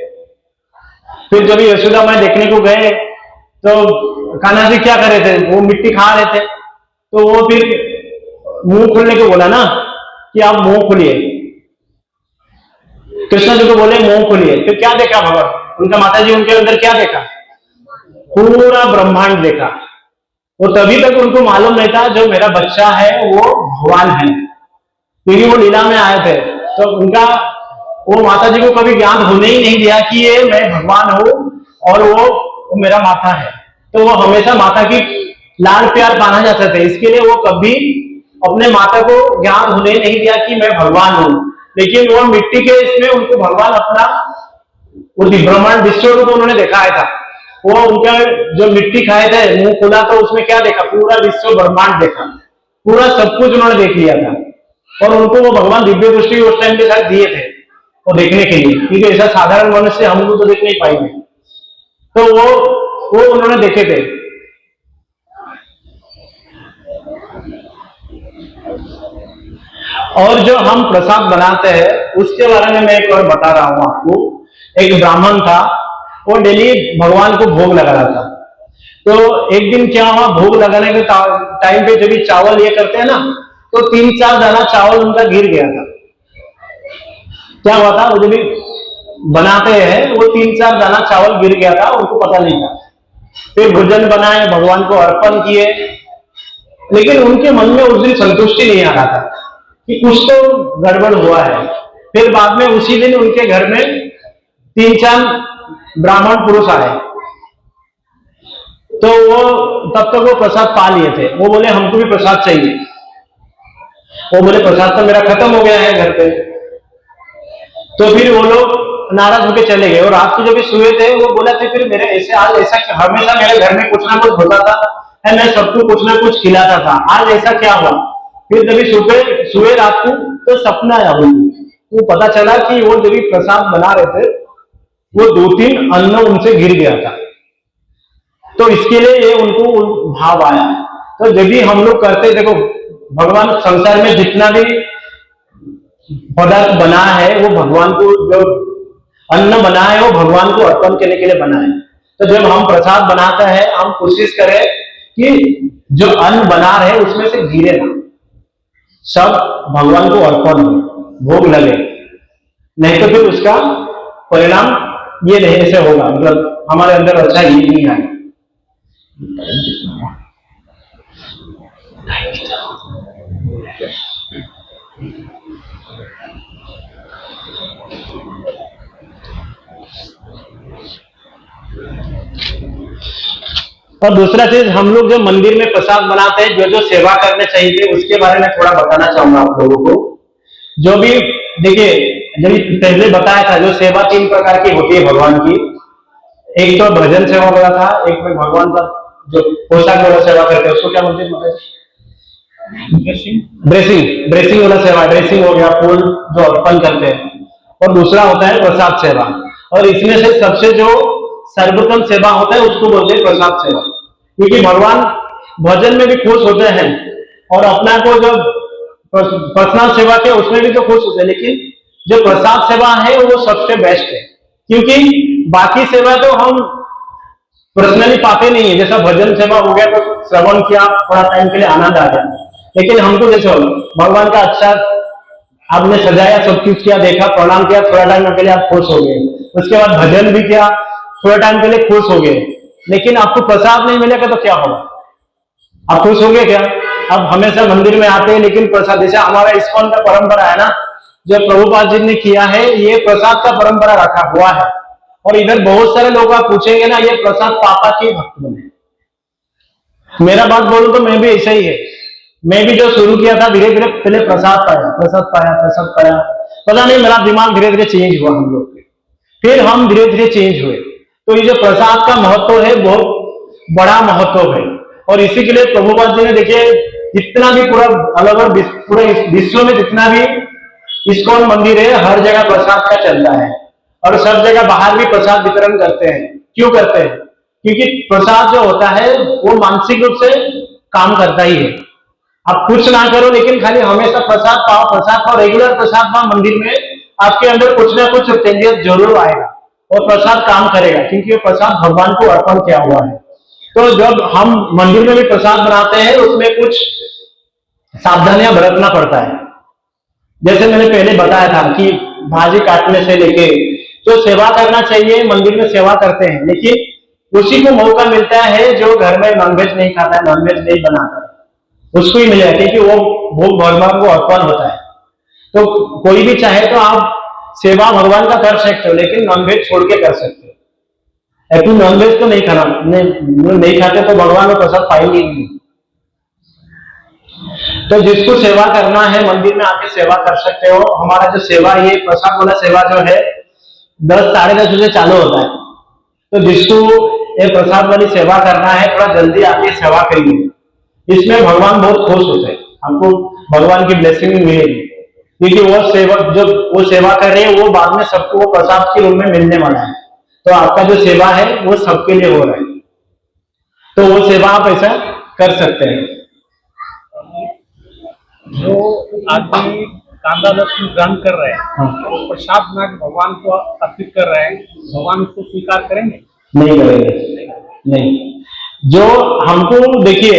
फिर जब यशोदा मैया देखने को गए तो कान्हा जी क्या कर रहे थे? वो मिट्टी खा रहे थे। तो वो फिर मुंह खोलने को बोला ना कि आप मुंह खोलिए, कृष्ण जी को बोले मुंह खोलिए। फिर क्या देखा भगवान, उनका माता जी उनके अंदर क्या देखा? पूरा ब्रह्मांड देखा। वो तभी तक उनको मालूम नहीं था जो मेरा बच्चा है वो भगवान है, क्योंकि वो लीला में आए थे। तो उनका, वो माता जी को कभी ज्ञान होने ही नहीं दिया कि ये मैं भगवान हूं और वो मेरा माता है। तो वो हमेशा माता की लाड प्यार पाना चाहते थे, इसके लिए वो कभी अपने माता को ज्ञान होने नहीं दिया कि मैं भगवान हूं। लेकिन वो मिट्टी के इसमें उनको भगवान अपना वो ब्रह्मांड विश्व रूप उन्होंने दिखाया था। वो उनका जो मिट्टी खाए थे, मुंह खोला तो उसमें क्या देखा? पूरा विश्व ब्रह्मांड देखा, पूरा सब कुछ उन्होंने देख लिया था। और उनको वो भगवान दिव्य दृष्टि उस टाइम के साथ दिए थे वो देखने के लिए, क्योंकि ऐसा साधारण मनुष्य हम लोग तो देख नहीं पाएंगे। तो वो उन्होंने देखे थे। और जो हम प्रसाद बनाते हैं उसके बारे में मैं एक और बता रहा हूं आपको। एक ब्राह्मण था, वो डेली भगवान को भोग लगा रहा था। तो एक दिन क्या हुआ, भोग लगाने के टाइम पे जब भी चावल ये करते हैं ना, तो 3-4 दाना चावल उनका गिर गया था। क्या हुआ था, वो जब भी बनाते हैं वो 3-4 दाना चावल गिर गया था, उनको पता नहीं था। फिर भोजन बनाए, भगवान को अर्पण किए, लेकिन उनके मन में उस दिन संतुष्टि नहीं आ रहा था कि कुछ तो गड़बड़ हुआ है। फिर बाद में उसी दिन उनके घर में 3-4 ब्राह्मण पुरुष आए, तो वो तब तक वो प्रसाद पा लिए थे। वो बोले हमको भी प्रसाद चाहिए। वो बोले प्रसाद तो मेरा खत्म हो गया है घर पे। तो फिर वो लोग नाराज होकर चले गए। और रात को जब भी सोए थे वो बोला थे फिर मेरे ऐसे, आज ऐसा हमेशा मेरे घर में कुछ ना कुछ होता था, मैं सबको कुछ ना कुछ खिलाता था, आज ऐसा क्या हुआ? फिर जब सुबह सोए रात को तो सपना आया उनको। वो पता चला कि वो जब भी प्रसाद बना रहे थे वो 2-3 अन्न उनसे गिर गया था। तो इसके लिए ये उनको भाव आया। तो जब भी हम लोग करते, देखो भगवान संसार में जितना भी पदार्थ बना है वो भगवान को, जो अन्न बना है वो भगवान को अर्पण करने के लिए बना है। तो जब हम प्रसाद बनाते हैं हम कोशिश करें कि जो अन्न बना रहे उसमें से गिरे ना, सब भगवान को अर्पण हो, भोग लगे, नहीं तो फिर उसका परिणाम ये नहीं ऐसे होगा, मतलब हमारे अंदर अच्छा ये नहीं आएगा। और दूसरा चीज, हम लोग जो मंदिर में प्रसाद बनाते हैं, जो जो सेवा करने चाहिए उसके बारे में थोड़ा बताना चाहूंगा आप लोगों को। जो भी देखिए, जब पहले बताया था, जो सेवा 3 प्रकार की होती है भगवान की। एक तो भजन सेवा बोला था, एक में भगवान का जो पोशाक वाला सेवा करते हैं उसको क्या बोलते हैं माता जी? ड्रेसिंग वाला सेवा, ड्रेसिंग हो गया, फूल जो अर्पण करते हैं। और दूसरा होता है प्रसाद सेवा, और इसमें से सबसे जो सर्वोत्तम सेवा होता है उसको बोलते हैं प्रसाद सेवा, क्योंकि भगवान भजन में भी खुश होते हैं और अपना को जो पर्सनल सेवा के उसमें भी तो खुश होते हैं, लेकिन जो प्रसाद सेवा है वो सबसे बेस्ट है, क्योंकि बाकी सेवा तो हम पर्सनली पाते नहीं है। जैसा भजन सेवा हो गया तो श्रवण किया, थोड़ा टाइम के लिए आनंद आ गया, लेकिन हमको जैसे भगवान का अच्छा आपने सजाया, सब कुछ किया, देखा, प्रणाम किया, थोड़ा टाइम के लिए आप खुश हो गए, उसके बाद भजन भी किया, थोड़ा टाइम के लिए खुश हो गए, लेकिन आपको प्रसाद नहीं मिलेगा तो क्या होगा? आप खुश होंगे क्या? अब हमेशा मंदिर में आते हैं लेकिन प्रसाद, जैसे हमारा इस्कॉन का परंपरा है ना, जो प्रभुपाद जी ने किया है, ये प्रसाद का परंपरा रखा हुआ है। और इधर बहुत सारे लोग आप पूछेंगे ना, ये प्रसाद पापा के भक्त बने। मेरा बात बोलूं तो मैं भी ऐसा ही है। मैं भी जो शुरू किया था, धीरे धीरे पहले प्रसाद पाया, पता नहीं मेरा दिमाग धीरे धीरे चेंज हुआ हम लोग के, फिर हम धीरे धीरे चेंज हुए। तो ये जो प्रसाद का महत्व है बहुत बड़ा महत्व है, और इसी के लिए प्रभुपाद जी ने देखिए जितना भी पूरा अलग अलग पूरे विश्व में जितना भी इस्कॉन मंदिर है, हर जगह प्रसाद का चलता है, और सब जगह बाहर भी प्रसाद वितरण करते हैं। क्यों करते हैं? क्योंकि प्रसाद जो होता है वो मानसिक रूप से काम करता ही है। आप कुछ ना करो लेकिन खाली हमेशा प्रसाद पाओ, रेगुलर प्रसाद पाओ मंदिर में, आपके अंदर कुछ ना कुछ चेंजेस जरूर आएगा और प्रसाद काम करेगा, क्योंकि वो प्रसाद भगवान को अर्पण किया हुआ है। तो जब हम मंदिर में भी प्रसाद बनाते हैं, उसमें कुछ सावधानियां बरतना पड़ता है। जैसे मैंने पहले बताया था कि भाजी काटने से लेके जो सेवा करना चाहिए, मंदिर में सेवा करते हैं, लेकिन उसी को मौका मिलता है जो घर में नॉनवेज नहीं खाता है, नॉनवेज नहीं बनाता है, उसको ही मिलेगा, क्योंकि वो भोग भगवान को अर्पण होता है। तो कोई भी चाहे तो आप सेवा भगवान का कर सकते हो, लेकिन नॉनवेज छोड़ के कर सकते हो। ऐसे नॉनवेज तो नहीं खाना, नहीं खाते तो भगवान को प्रसाद पाएंगे नहीं। तो जिसको सेवा करना है मंदिर में आके सेवा कर सकते हो। हमारा जो सेवा, ये प्रसाद वाला सेवा जो है 10 साढ़े 10 बजे चालू होता है। तो जिसको ये प्रसाद वाली सेवा करना है, थोड़ा जल्दी आके सेवा करिए, इसमें भगवान बहुत खुश होते हैं, हमको भगवान की ब्लेसिंग मिलेगी, क्योंकि वो सेवक जो वो सेवा कर रहे हैं वो बाद में सबको वो प्रसाद के रूप में मिलने वाला है। तो आपका जो सेवा है वो सबके लिए हो रहा है, तो वो सेवा आप ऐसा कर सकते हैं। जो आदमी कांदा लहसुन ग्रहण कर रहे हैं, वो प्रसाद बना के भगवान को अर्पित कर रहे हैं, भगवान उसको स्वीकार करेंगे? नहीं करेंगे, नहीं। जो हमको देखिए,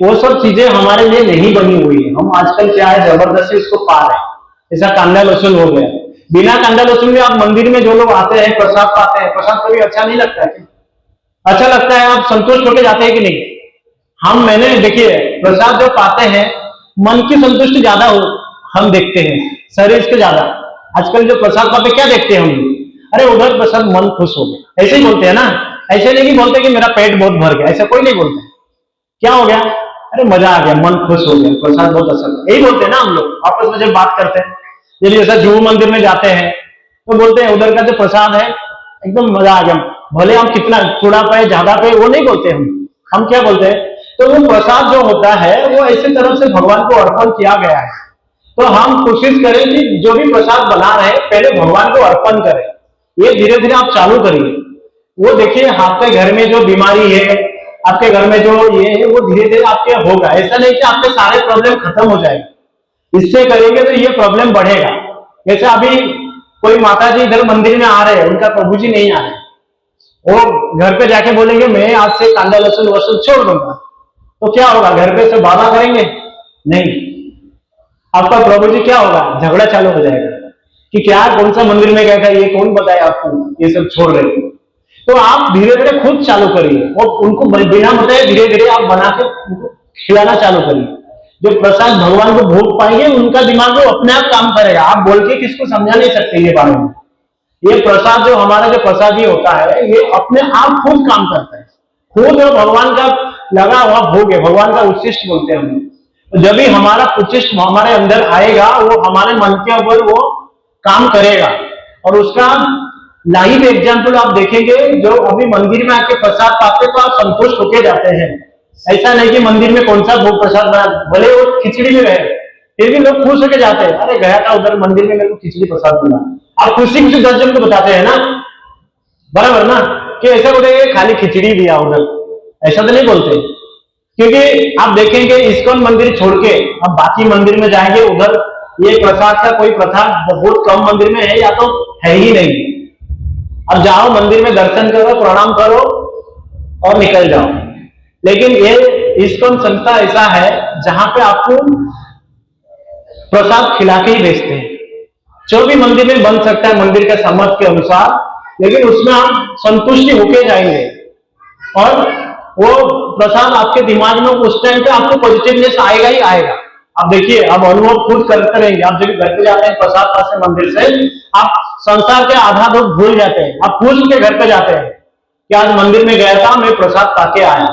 वो सब चीजें हमारे लिए नहीं बनी हुई है, हम आजकल क्या है जबरदस्ती उसको पा रहे हैं। जैसा कांदा लहसुन हो गया, बिना कांदा लहसुन में आप मंदिर में जो लोग आते हैं प्रसाद पाते हैं, प्रसाद कभी अच्छा नहीं लगता है? अच्छा लगता है, आप संतुष्ट होकर जाते हैं कि नहीं? मैंने देखिए प्रसाद जो पाते हैं, मन की संतुष्टि ज्यादा हो हम देखते हैं, शरीर के ज्यादा। आजकल जो प्रसाद पाते क्या देखते हैं हम, अरे उधर प्रसाद मन खुश हो गया, ऐसे ही बोलते हैं ना। ऐसे नहीं बोलते कि मेरा पेट बहुत भर गया, ऐसा कोई नहीं बोलते। क्या हो गया? अरे मजा आ गया, मन खुश हो गया, प्रसाद बहुत अच्छा लगा, यही बोलते हैं ना हम लोग आपस में जब बात करते हैं। यदि ऐसा जीव मंदिर में जाते हैं तो बोलते हैं उधर का जो प्रसाद है एकदम मजा आ गया, भले हम कितना थोड़ा पाए ज्यादा पाए वो नहीं बोलते हम क्या बोलते हैं? तो वो प्रसाद जो होता है वो ऐसी तरफ से भगवान को अर्पण किया गया है। तो हम कोशिश करें कि जो भी प्रसाद बना रहे हैं पहले भगवान को अर्पण करें। ये धीरे धीरे आप चालू करिए। वो देखिए आपके घर में जो बीमारी है, आपके घर में जो ये है, वो धीरे धीरे आपके होगा। ऐसा नहीं कि आपके सारे प्रॉब्लम खत्म हो जाएगा, इससे करेंगे तो ये प्रॉब्लम बढ़ेगा। जैसे अभी कोई माता जी इधर मंदिर में आ रहे हैं, उनका प्रभु जी नहीं आ रहे, वो घर पे जाके बोलेंगे मैं आज से कांदा लहसुन वसूल छोड़ दूंगा, तो क्या होगा? घर पे सब बाधा करेंगे? नहीं। आपका प्रभु जी क्या होगा, झगड़ा चालू हो जाएगा कि क्या कौन सा मंदिर में गया था, ये कौन बताया आपको, ये सब छोड़ रहे हो। तो आप धीरे धीरे खुद चालू करिए और उनको बिना बताए धीरे धीरे आप बना के उनको खिलाना चालू करिए। जो प्रसाद भगवान को भोग पाएंगे उनका दिमाग वो अपने आप काम करेगा, आप बोल के किसको समझा नहीं सकते ये बारे में। ये प्रसाद जो हमारा जो प्रसादी होता है ये अपने आप खुद काम करता है, खुद भगवान का लगा हुआ भोग है, भगवान का उच्छिष्ट बोलते हैं हम। तो जब भी हमारा उच्छिष्ट हमारे अंदर आएगा वो हमारे मन के ऊपर वो काम करेगा। और उसका लाइव एग्जाम्पल आप देखेंगे, जो अभी मंदिर में आके प्रसाद पाते तो आप संतुष्ट होके जाते हैं। ऐसा नहीं कि मंदिर में कौन सा भोग प्रसाद बना, भले वो खिचड़ी में रहे फिर भी लोग खुश होके जाते हैं, अरे गया था उधर मंदिर में मेरे को खिचड़ी प्रसाद मिला। आप खुशी खुशी 10 जन को बताते हैं ना, बराबर ना, कि ऐसा बोलेंगे खाली खिचड़ी दिया उधर, ऐसा तो नहीं बोलते। क्योंकि आप देखेंगे इस्कॉन मंदिर छोड़ के अब बाकी मंदिर में जाएंगे, उधर ये प्रसाद का कोई प्रथा बहुत कम मंदिर में है या तो है ही नहीं। अब जाओ मंदिर में दर्शन करो, प्रणाम करो और निकल जाओ। लेकिन ये इस्कॉन संस्था ऐसा है जहां पे आपको प्रसाद खिला के ही भेजते हैं। जो भी मंदिर में बन सकता है मंदिर के समझ के अनुसार, लेकिन उसमें आप संतुष्टि होके जाएंगे और वो प्रसाद आपके दिमाग में उस टाइम पे आपको पॉजिटिवनेस आएगा ही आएगा। आप देखिए, अब अनुभव खुद करते रहेंगे। आप जब घर पे जाते हैं प्रसाद पास से मंदिर से, आप संसार के आधा लोग भूल जाते हैं, आप खुद के घर पे जाते हैं कि आज मंदिर में गया था, मैं प्रसाद पाके आया।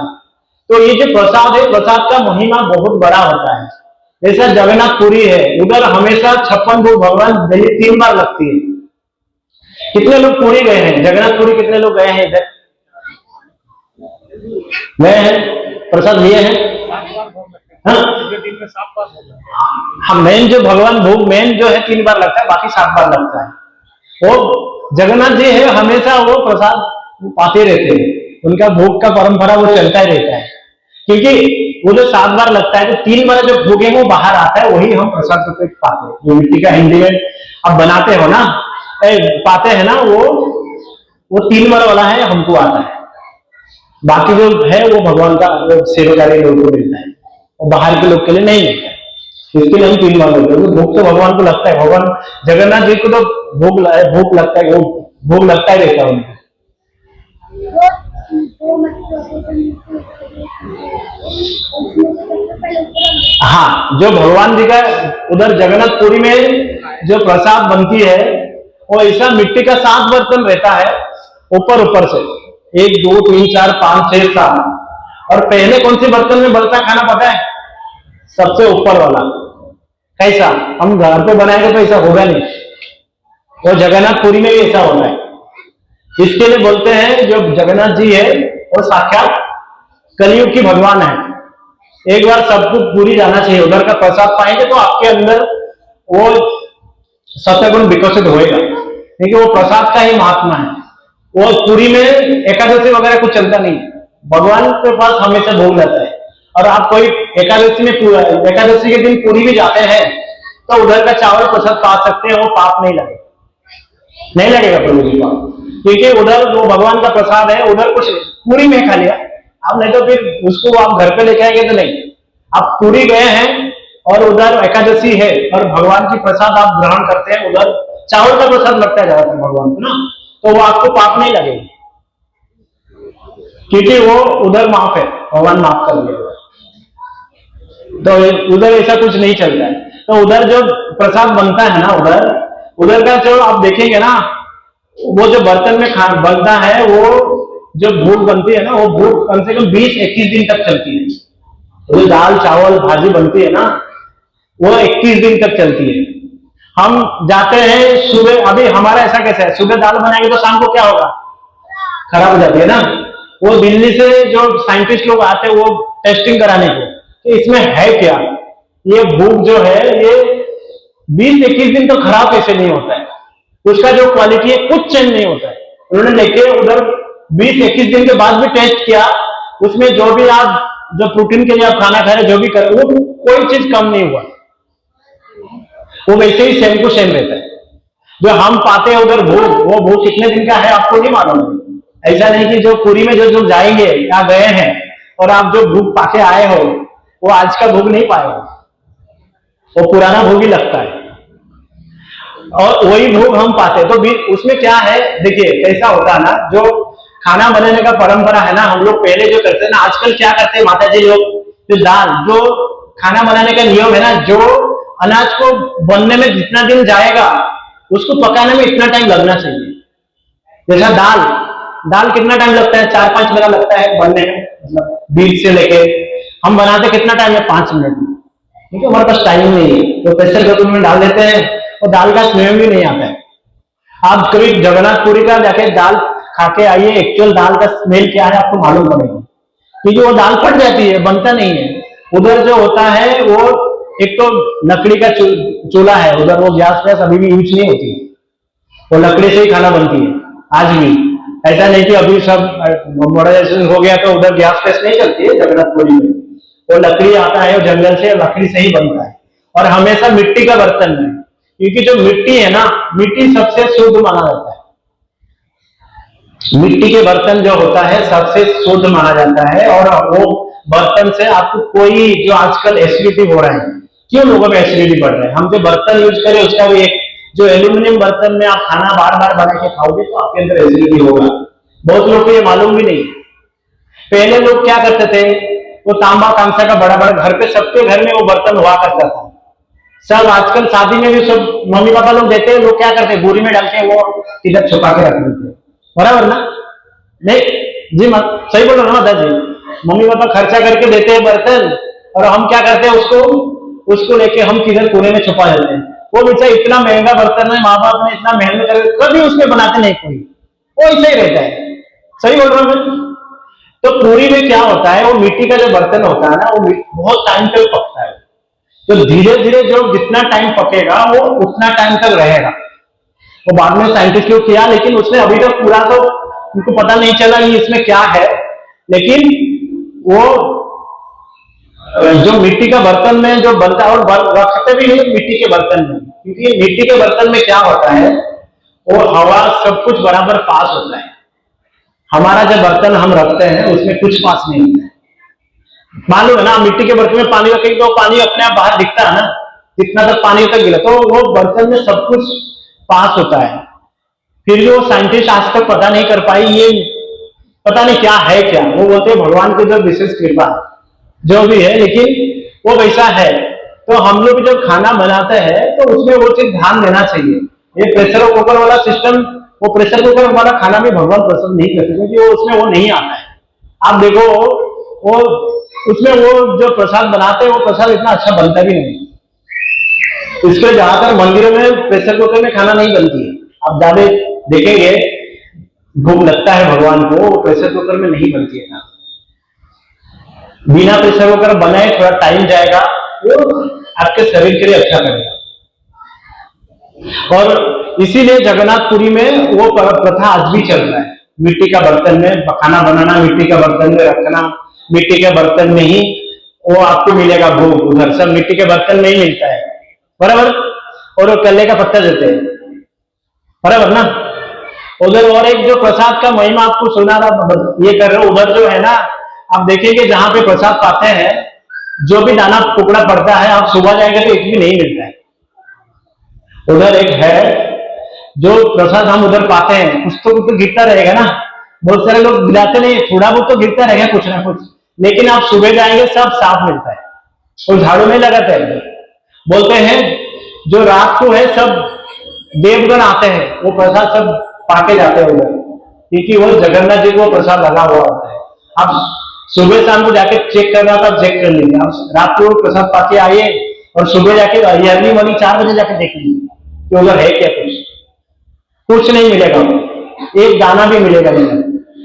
तो ये जो प्रसाद है, प्रसाद का महिमा बहुत बड़ा होता है। जैसा जगन्नाथ पुरी है, उधर हमेशा 56 भोग भगवान डेली 3 बार लगती है। कितने लोग पुरी गए हैं, जगन्नाथ पुरी कितने लोग गए हैं इधर, गए हैं, प्रसाद लिए हैं? हाँ, मेन जो भगवान भोग मेन जो है 3 बार लगता है, बाकी 7 बार लगता है। वो जगन्नाथ जी है, हमेशा वो प्रसाद पाते रहते हैं, उनका भोग का परंपरा वो चलता ही रहता है। क्योंकि वो जो 7 बार लगता है, तो 3 बार जो भोग है वो बाहर आता है, वही हम प्रसाद रूप में पाते हैं। जो मिट्टी का हिंदी में अब बनाते हो ना, पाते हैं ना, वो 3 बार वाला है, हमको आता है। बाकी जो है वो भगवान का सेवादारी लोगों को मिलता है, और बाहर के लोग के लिए नहीं मिलता है। इसके लिए हम 3 बार बोलते हैं। भोग तो भगवान को लगता है, भगवान जगन्नाथ जी को तो भोग लगता है, वो भोग लगता ही रहता है उनको। हाँ, जो भगवान जी का उधर जगन्नाथपुरी में जो प्रसाद बनती है वो ऐसा मिट्टी का 7 बर्तन रहता है, ऊपर से 1 2 3 4 5 6 7। और पहले कौन से बर्तन में बनता खाना पता है? सबसे ऊपर वाला। कैसा? हम घर पे बनाएंगे तो ऐसा होगा नहीं, वो जगन्नाथपुरी में भी ऐसा होता है। इसके लिए बोलते हैं जो जगन्नाथ जी है वो साक्षात कलयुग की भगवान है। एक बार सबको पूरी जाना चाहिए, उधर का प्रसाद पाएंगे तो आपके अंदर वो सत्वगुण विकसित होएगा, क्योंकि वो प्रसाद का ही महात्मा है। वो पूरी में एकादशी वगैरह कुछ चलता नहीं, भगवान के पास हमेशा भोग रहता है। और आप कोई एकादशी में एकादशी के दिन पूरी भी जाते हैं तो उधर का चावल प्रसाद पा सकते हैं, वो पाप नहीं लगेगा, नहीं लगेगा प्रभु जी पाप, क्योंकि उधर वो भगवान का प्रसाद है। उधर कुछ पूरी में खा लिया आप, नहीं तो फिर उसको आप घर पे लेके आएंगे तो नहीं। आप पूरी गए हैं और उधर एकादशी है और भगवान की प्रसाद आप ग्रहण करते हैं, उधर चावल का प्रसाद लगता है ज्यादातर भगवान को ना, तो वो आपको पाप नहीं लगेगा, क्योंकि वो उधर माफ है, भगवान माफ कर दिया। तो उधर ऐसा कुछ नहीं चलता है। तो उधर जो प्रसाद बनता है ना, उधर का जो आप देखेंगे ना, वो जो बर्तन में बनता है, वो जो भूख बनती है ना, वो भूख कम से कम 20-21 दिन तक चलती है। जो दाल चावल भाजी बनती है ना, वो 21 दिन तक चलती है। हम जाते हैं सुबह, अभी हमारा ऐसा कैसा है, सुबह दाल बनाएंगे तो शाम को क्या होगा, खराब हो जाती है ना। वो दिल्ली से जो साइंटिस्ट लोग आते हैं वो टेस्टिंग कराने को, तो इसमें है क्या, ये भूख जो है ये 20-21 दिन तो खराब कैसे नहीं होता है, उसका जो क्वालिटी है कुछ चेंज नहीं होता है। उन्होंने देखे उधर 20-21 दिन के बाद भी टेस्ट किया, उसमें जो भी आप जो प्रोटीन के लिए आप खाना खा रहे जो भी कर रहे, वो कोई चीज कम नहीं हुआ, वो वैसे ही सेम टू सेम रहता है। जो हम पाते हैं उधर भूख, वो भूख कितने दिन का है आपको नहीं मालूम। ऐसा नहीं कि जो पूरी में जो लोग जाएंगे या गए हैं और आप जो भूख पाके आए हो वो आज का भूख नहीं पाए हो। वो पुराना भोग ही लगता है और वही भोग हम पाते हैं। तो उसमें क्या है, देखिए कैसा होता है ना, जो खाना बनाने का परंपरा है ना, हम लोग पहले जो करते हैं ना, आजकल क्या करते हैं माता जी लोग, जो दाल, जो खाना बनाने का नियम है ना, जो अनाज को बनने में जितना दिन जाएगा उसको पकाने में इतना टाइम लगना चाहिए। जैसा दाल कितना टाइम लगता है, 4-5 मिनट लगता है बनने में, मतलब बीज से लेके हम बनाते कितना टाइम है, 5 मिनट में। ठीक है, हमारे पास टाइम नहीं है तो प्रेशर कुकर में डाल देते हैं और दाल का स्मेल भी नहीं आता है। आप कभी जगन्नाथपुरी का जाके दाल खा के आइए, एक्चुअल दाल का स्मेल क्या है आपको मालूम पड़ेगा, क्योंकि वो दाल फट जाती है, बनता नहीं है। उधर जो होता है वो एक तो लकड़ी का चूल्हा है उधर, वो गैस अभी भी यूज नहीं होती, वो लकड़ी से ही खाना बनती है आज भी। ऐसा नहीं कि अभी सब मॉडर्नाइजेशन हो गया तो उधर गैस फैस नहीं चलती है जगन्नाथपुरी में, वो लकड़ी आता है वो जंगल से, लकड़ी से ही बनता है और हमेशा मिट्टी का बर्तन में, क्योंकि जो मिट्टी है ना, मिट्टी सबसे शुद्ध माना जाता है। मिट्टी के बर्तन जो होता है सबसे शुद्ध माना जाता है और वो बर्तन से आपको कोई, जो आजकल एसिडिटी हो रहा है, क्यों लोगों में एसिडिटी बढ़ रहा है, हम जो बर्तन यूज करें उसका भी एक, जो एल्यूमिनियम बर्तन में आप खाना बार बार बना के खाओगे तो आपके अंदर एसिडिटी होगा। बहुत लोग को ये मालूम भी नहीं। पहले लोग क्या करते थे, वो तांबा कांसा का बड़ा बड़ा, घर पे सबके घर में वो बर्तन हुआ करता था। सब आजकल शादी में भी सब मम्मी पापा लोग देते हैं, लोग क्या करते हैं, बोरी में डाल के वो इधर छुपा के रख देते हैं, बराबर ना? नहीं जी, सही बोल रहा हूँ ना दादाजी, मम्मी पापा खर्चा करके देते हैं बर्तन और हम क्या करते हैं, उसको लेके हम किधर कोने में छुपा देते हैं। वो बेचा इतना महंगा बर्तन है, माँ बाप ने इतना मेहनत करके कभी उसमें बनाते नहीं कोई, वो ऐसे ही रहता है। सही बोल रहा हूँ। तो पूरी में क्या होता है, वो मिट्टी का जो बर्तन होता है ना, वो बहुत टाइम तक पकता है, तो धीरे धीरे जो जितना टाइम पकेगा वो उतना टाइम तक रहेगा। वो बाद में साइंटिस्ट लोग किया, लेकिन उसने अभी तक पूरा तो उनको पता नहीं चला कि इसमें क्या है। लेकिन वो जो मिट्टी का बर्तन में जो बनता है, और रखते भी नहीं मिट्टी के बर्तन में, क्योंकि मिट्टी के बर्तन में क्या होता है, वो हवा सब कुछ बराबर पास होता है। हमारा जो बर्तन हम रखते हैं उसमें कुछ पास नहीं होता है। मालूम है ना, मिट्टी के बर्तन में पानी रखेंगे तो पानी अपने आप बाहर दिखता है ना, जितना तक पानी तक गिरा, तो वो बर्तन में सब कुछ पास होता है। फिर भी वो साइंटिस्ट आज तक पता नहीं कर पाई, ये पता नहीं क्या है क्या, वो बोलते हैं भगवान की जो विशेष कृपा जो भी है, लेकिन वो वैसा है। तो हम लोग जब खाना बनाते हैं तो उसमें वो चीज ध्यान देना चाहिए। ये प्रेशर कुकर वाला सिस्टम, वो प्रेशर कुकर वाला खाना भी भगवान पसंद नहीं करते, क्योंकि वो उसमें वो नहीं आता है। आप देखो वो उसमें वो जो प्रसाद बनाते हैं वो प्रसाद इतना अच्छा बनता भी नहीं। इसके ज्यादातर मंदिरों में प्रेशर कुकर में खाना नहीं बनती है, आप ज्यादा देखेंगे भूख लगता है भगवान को, वो प्रेशर कुकर में नहीं बनती है ना। बिना प्रेशर कुकर बनाए थोड़ा टाइम जाएगा, वो आपके शरीर के लिए अच्छा करेगा। और इसीलिए जगन्नाथपुरी में वो प्रथा आज भी चल रहा है, मिट्टी का बर्तन में खाना बनाना, मिट्टी का बर्तन में रखना, मिट्टी के बर्तन में ही वो आपको मिलेगा भोग। उधर सब मिट्टी के बर्तन में ही मिलता है, बराबर। और वो कल्ले का पत्ता देते हैं, बराबर ना। उधर और एक जो प्रसाद का महिमा आपको सुना रहा, ये कर रहे हो, उधर जो है ना, आप देखेंगे जहां पे प्रसाद पाते हैं, जो भी दाना टुकड़ा पड़ता है, आप सुबह जाएंगे तो एक भी नहीं मिलता है। उधर एक है जो प्रसाद हम उधर पाते हैं, कुछ तो गिरता रहेगा ना, बहुत सारे लोग गिराते नहीं, थोड़ा बहुत तो गिरता रहेगा कुछ ना कुछ, लेकिन आप सुबह जाएंगे सब साफ मिलता है और झाड़ू नहीं लगाते हैं। बोलते हैं जो रात को है सब देवगण आते हैं, वो प्रसाद सब पाके जाते हैं उधर, क्योंकि वो जगन्नाथ जी को प्रसाद लगा हुआ होता है। आप सुबह शाम को जाके चेक करना था, चेक कर लीजिए। आप रात को प्रसाद पाके आइए और सुबह जाके अर्ली मॉर्निंग 4 बजे जाके देख लीजिए कि उधर है क्या। कुछ नहीं मिलेगा, एक दाना भी मिलेगा नहीं,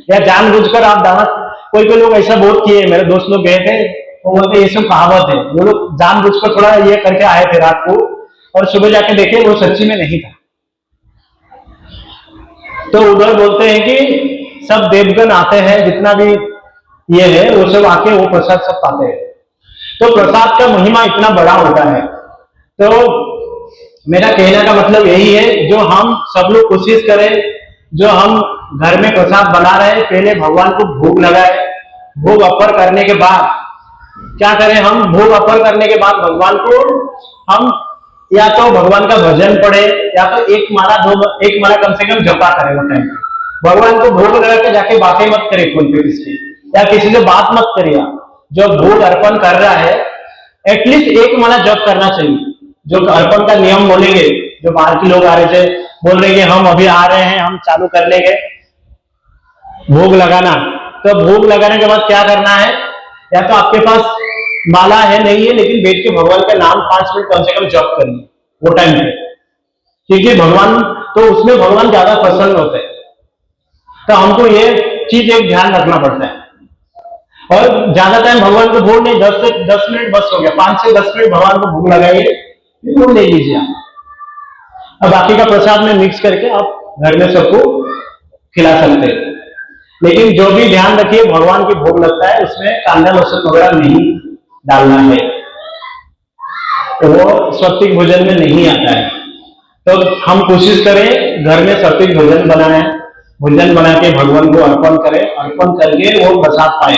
या जानबूझकर आप दाना, कोई लोग ऐसा बहुत किए, मेरे दोस्त लोग गए थे, वो बोलते ये सब कहावत है, वो लोग जानबूझकर थोड़ा ये करके आए थे रात को और सुबह जाके देखे वो सच्ची में नहीं था। तो उधर बोलते हैं कि सब देवगण आते हैं, जितना भी ये है वो सब आके वो प्रसाद सब पाते हैं। तो प्रसाद का महिमा इतना बड़ा होता है। तो मेरा कहने का मतलब यही है, जो हम सब लोग कोशिश करें, जो हम घर में प्रसाद बना रहे हैं, पहले भगवान को भोग लगाए, भोग अर्पण करने के बाद क्या करें, हम भोग अर्पण करने के बाद भगवान को हम या तो भगवान का भजन पढ़े या तो एक माला कम से कम जपा करें वो टाइम पे। भगवान को भोग लगा के जाके बातें मत करे फोन पे किसी या किसी से बात मत करिए। जो भोग अर्पण कर रहा है एटलीस्ट एक माला जप करना चाहिए। जो अर्पण का नियम बोलेंगे, जो बाहर के लोग आ रहे थे बोल रहे कि हम अभी आ रहे हैं, हम चालू कर लेंगे भोग लगाना, तो भोग लगाने के बाद क्या करना है, या तो आपके पास माला है नहीं है लेकिन बैठ के भगवान का नाम 5 मिनट कम से कम जप करिए वो टाइम पे, क्योंकि भगवान तो उसमें भगवान ज्यादा प्रसन्न होते हैं। तो हमको ये चीज एक ध्यान रखना पड़ता है। और ज्यादा टाइम भगवान को भोग नहीं, 10 से 10 मिनट बस हो गया, 5 से 10 मिनट भगवान को भोग लगाइए, भोग ले लीजिए आप। अब बाकी का प्रसाद में मिक्स करके आप घर में सबको खिला सकते हैं। लेकिन जो भी ध्यान रखिए भगवान की भोग लगता है उसमें कांदा लहसुन वगैरह नहीं डालना है, तो वो सात्विक भोजन में नहीं आता है। तो हम कोशिश करें घर में सात्विक भोजन बनाएं, भोजन बना के भगवान को अर्पण करें, अर्पण करके वो प्रसाद पाए।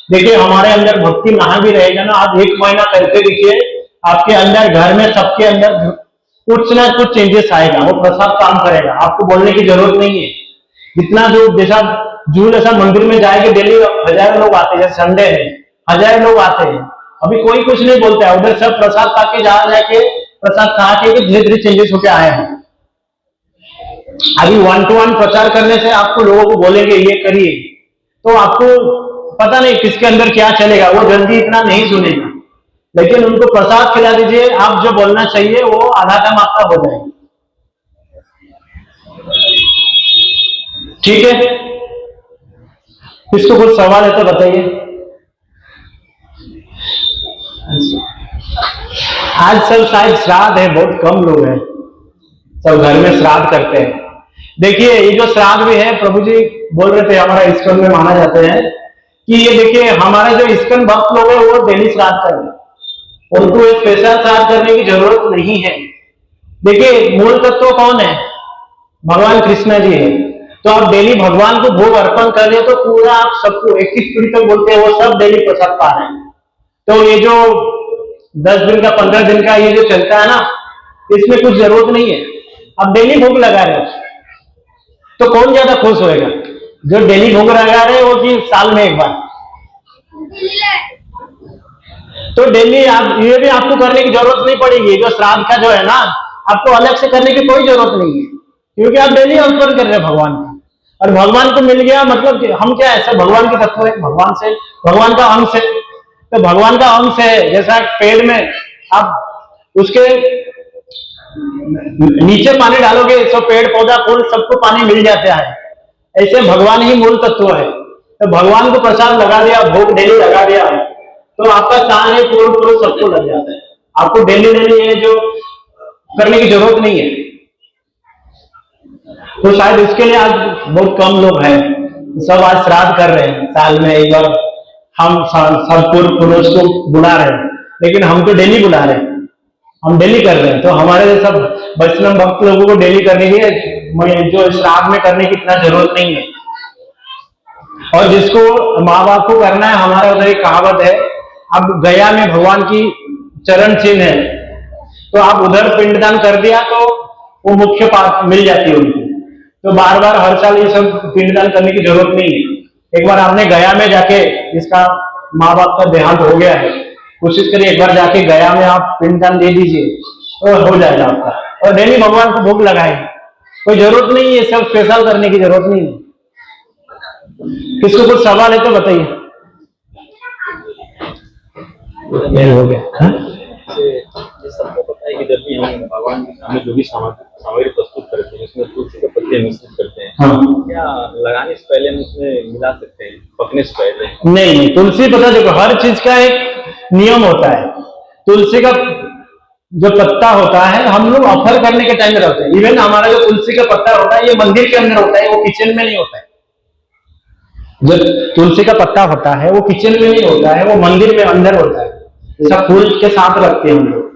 देखिए हमारे अंदर भक्ति ना भी रहेगा ना, आप 1 महीना करके देखिए आपके अंदर घर में सबके अंदर कुछ ना कुछ चेंजेस आएगा, वो प्रसाद काम करेगा, आपको बोलने की जरूरत नहीं है। जितना जो जैसा जूल ऐसा मंदिर में जाएंगे डेली 1000 लोग आते हैं, जैसे संडे है 1000 लोग आते हैं, अभी कोई कुछ नहीं बोलता है, उधर सब प्रसाद पाके जाके प्रसाद खा के धीरे धीरे चेंजेस होके आए हैं। अभी 1-to-1 प्रचार करने से आपको लोगों को बोलेंगे ये करिए, तो आपको पता नहीं किसके अंदर क्या चलेगा, वो जल्दी इतना नहीं सुनेगा। लेकिन उनको प्रसाद खिला दीजिए, आप जो बोलना चाहिए वो आधा काम आपका हो जाएगा। ठीक है, किसको कुछ सवाल है तो बताइए। आज सब शायद श्राद्ध है, बहुत कम लोग हैं, सब घर में श्राद्ध करते हैं। देखिए ये जो श्राद्ध भी है, प्रभु जी बोल रहे थे हमारा इस्कन में माना जाते हैं कि ये देखिए हमारे जो इस्कन भक्त लोग हैं वो डेली श्राद्ध कर रहे हैं, उनको एक स्पेशल श्राद्ध करने की जरूरत नहीं है। देखिए मूल तत्व कौन है, भगवान कृष्ण जी है। तो आप डेली भगवान को भोग अर्पण कर रहे हो तो पूरा आप सबको 21 पीढ़ी तक बोलते हैं वो सब डेली प्रसाद पा रहे हैं। तो ये जो 10 दिन का 15 दिन का ये जो चलता है ना, इसमें कुछ जरूरत नहीं है। आप डेली भोग लगा रहे हो तो कौन ज्यादा खुश होएगा, जो डेली भोग लगा रहे हो कि साल में एक बार। तो डेली आप ये भी आपको करने की जरूरत नहीं पड़ेगी। जो श्राद्ध का जो है ना, आपको अलग से करने की कोई जरूरत नहीं है, क्योंकि आप डेली अर्पण कर रहे हैं भगवान को, और भगवान को मिल गया मतलब कि हम क्या ऐसे भगवान के तत्व है, भगवान से भगवान का अंश है। तो भगवान का अंश है, जैसा पेड़ में आप उसके नीचे पानी डालोगे सब पेड़ पौधा फूल सबको पानी मिल जाता है, ऐसे भगवान ही मूल तत्व है। तो भगवान को प्रसाद लगा दिया, भोग डेली लगा दिया, तो आपका स्थान है पूर्ण सबको लग जाता है। आपको डेली डेली ये जो करने की जरूरत नहीं है। तो शायद इसके लिए आज बहुत कम लोग हैं, सब आज श्राद्ध कर रहे हैं, साल में एक बार हम सब पूर्व पुरुष को बुला रहे हैं, लेकिन हम तो डेली बुला रहे हैं, हम डेली कर रहे हैं। तो हमारे सब वैष्णव भक्त लोगों को डेली करने की जो श्राद्ध में करने की इतना जरूरत नहीं है। और जिसको माँ बाप को करना है, हमारा उधर एक कहावत है, अब गया में भगवान की चरण चिन्ह है, तो आप उधर पिंडदान कर दिया तो वो मुख्य पाठ मिल जाती है उनको। तो बार बार हर साल ये सब पिंडदान करने की जरूरत नहीं है। एक बार आपने गया में जाके, जिसका माँ बाप का देहांत हो गया है, कोशिश करिए एक बार जाके गया में आप पिंडदान दे दीजिए तो हो जाएगा आपका। और डेली भगवान को भोग लगाए, कोई जरूरत नहीं है सब स्पेशल करने की जरूरत नहीं है। किसको कुछ सवाल है तो बताइए। हो गया सबको पता है कि जब भी हम भगवान के सामने जो भी सामग्री प्रस्तुत करते हैं उसमें तुलसी के पत्ते मिश्रित करते हैं, हाँ। क्या लगाने से पहले हम उसमें मिला सकते हैं, पकने से पहले? नहीं, तुलसी पता देखो हर चीज का एक नियम होता है। तुलसी का जो पत्ता होता है हम लोग ऑफर करने के टाइम में रहते हैं। इवन हमारा जो तुलसी का पत्ता होता है ये मंदिर के अंदर होता है, वो किचन में नहीं होता है। जो तुलसी का पत्ता होता है वो किचन में नहीं होता है, वो मंदिर में अंदर होता है, जैसा फूल के साथ रखते हैं हम लोग।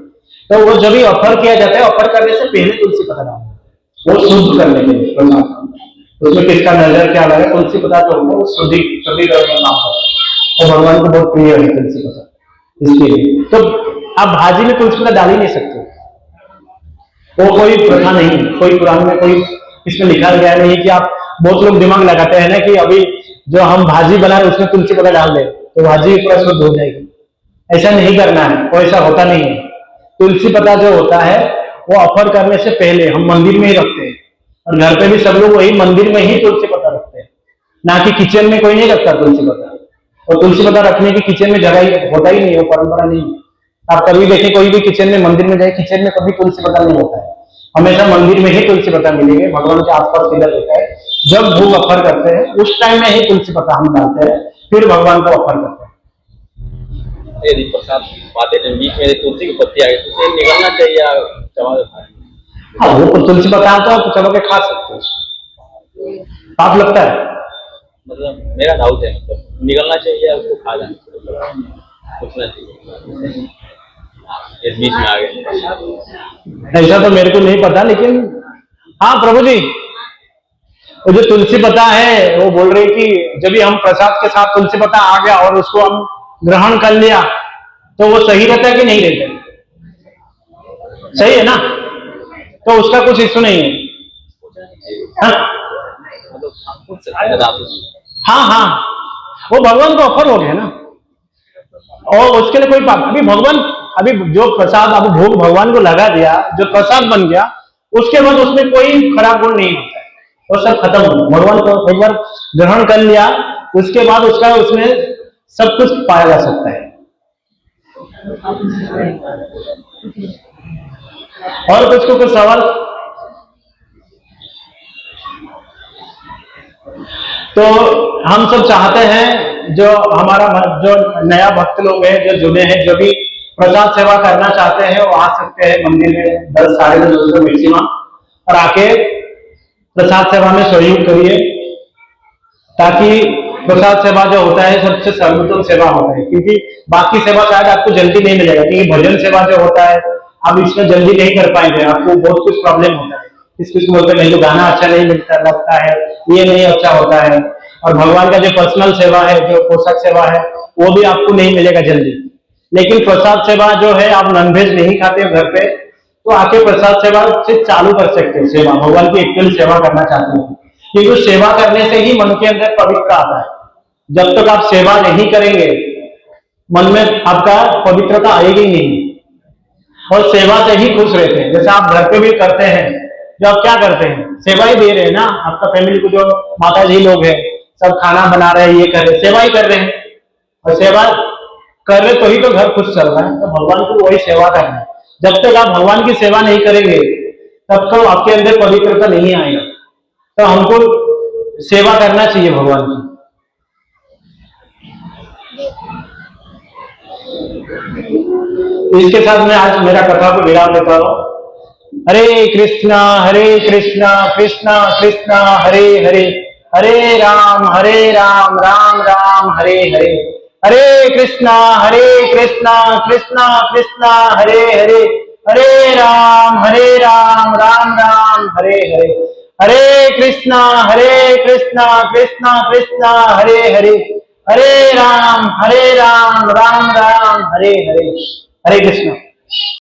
तो वो जब भी ऑफर किया जाता है, ऑफर करने से पहले तुलसी पत्ता डालना, वो शुद्ध करने के लिए प्रसाद। उसमें किसका नजर क्या लगे, तुलसी पत्ता जो होगा वो शुद्धिकरण का काम होता है, और भगवान को बहुत प्रिय है तुलसी पत्ता, इसके लिए। तो आप भाजी में तुलसी पत्ता डाल ही नहीं सकते। वो कोई प्रथा नहीं, कोई कुरान में कोई इसमें लिखा गया नहीं कि आप, बहुत लोग दिमाग लगाते हैं ना कि अभी जो हम भाजी बना रहे उसमें तुलसी पत्ता डाल दे तो भाजी पूरा शुद्ध हो जाएगी। ऐसा नहीं करना है, वो ऐसा होता नहीं है। तुलसी पत्ता जो होता है वो ऑफर करने से पहले हम मंदिर में ही रखते हैं, और घर पे भी सब लोग वही मंदिर में ही तुलसी पत्ता रखते हैं, ना कि किचन में कोई नहीं रखता तुलसी पत्ता। और तुलसी पत्ता रखने की किचन में जगह ही होता ही नहीं, वो परंपरा नहीं है। आप कभी देखें कोई भी किचन में, मंदिर में जाए, किचन में कभी तुलसी पत्ता नहीं होता है, हमेशा मंदिर में ही तुलसी पत्ता मिलेंगे, भगवान के आसपास इधर होता है। जब भोग ऑफर करते हैं उस टाइम में ही तुलसी पत्ता हम डालते हैं, फिर भगवान को ऑफर करते हैं। यदि प्रसाद पाते हैं बीच में तुलसी की पत्ती आ गई तो उसे निकलना चाहिए या चबा के खाएं? हाँ, वो तुलसी पत्ता तो आप चबा के खा सकते हो, पाप लगता है। मतलब मेरा डाउट है, मतलब निकलना चाहिए या उसको खा जाना चाहिए, सोचना चाहिए, ये बीच में आ गए। ऐसा तो मेरे को नहीं पता, लेकिन हाँ प्रभु जी, वो जो तुलसी पत्ता है वो बोल रही कि जब भी हम प्रसाद के साथ तुलसी पत्ता आ गया और उसको हम ग्रहण कर लिया तो वो सही रहता है कि नहीं रहता? सही है ना, तो उसका कुछ इश्यू नहीं है। हाँ हाँ, वो भगवान को ऑफर हो गया ना, और उसके लिए कोई पाप, अभी भगवान, अभी जो प्रसाद अब भोग भगवान को लगा दिया, जो प्रसाद बन गया, उसके बाद उसमें कोई खराब गुण नहीं होता है, वो सब खत्म हो। भगवान को एक बार ग्रहण कर लिया उसके बाद उसका उसमें सब कुछ पाया जा सकता है। और कुछ सवाल? तो हम सब चाहते हैं जो हमारा जो नया भक्त लोग हैं, जो जुड़े हैं, जो भी प्रसाद सेवा करना चाहते हैं, वो आ सकते हैं मंदिर में 10 साढ़े 10 मैक्सिमम, और आके प्रसाद सेवा में सहयोग करिए, ताकि प्रसाद सेवा जो होता है सबसे सर्वोत्तम सेवा होता है। क्योंकि बाकी सेवा शायद आपको जल्दी नहीं मिलेगा, क्योंकि भजन सेवा जो होता है आप इसमें जल्दी नहीं कर पाएंगे, आपको बहुत कुछ प्रॉब्लम होता है। किस बोलते हैं, तो गाना अच्छा नहीं मिलता लगता है, ये नहीं अच्छा होता है। और भगवान का जो पर्सनल सेवा है, जो पोषक सेवा है, वो भी आपको नहीं मिलेगा जल्दी। लेकिन प्रसाद सेवा जो है, आप नॉनवेज नहीं खाते हो घर पे, तो आके प्रसाद सेवा से चालू कर सकते हो सेवा, भगवान की एक्चुअल सेवा करना चाहते हो, क्योंकि सेवा करने से ही मन के अंदर पवित्रता आता है। जब तक आप सेवा नहीं करेंगे मन में आपका पवित्रता आएगी नहीं, और सेवा से ही खुश रहते हैं। जैसे आप घर पे भी करते हैं, जो आप क्या करते हैं, सेवा ही दे रहे हैं ना, आपका फैमिली को जो माता जी लोग हैं सब खाना बना रहे हैं, ये कर रहे हैं, सेवा ही कर रहे हैं, और सेवा कर रहे तो ही तो घर खुश चल रहा है। तो भगवान को वही सेवा करना है। जब तक आप भगवान की सेवा नहीं करेंगे तब तक आपके अंदर पवित्रता नहीं आएगा। तो हमको सेवा करना चाहिए भगवान की। इसके साथ मैं आज मेरा कथा को विराम देता हूं। हरे कृष्णा कृष्णा कृष्णा हरे हरे, हरे राम राम राम हरे हरे, हरे कृष्णा कृष्णा कृष्णा हरे हरे, हरे राम राम राम हरे हरे, हरे कृष्णा कृष्णा कृष्णा हरे हरे, हरे राम राम राम हरे हरे। हरे कृष्णा।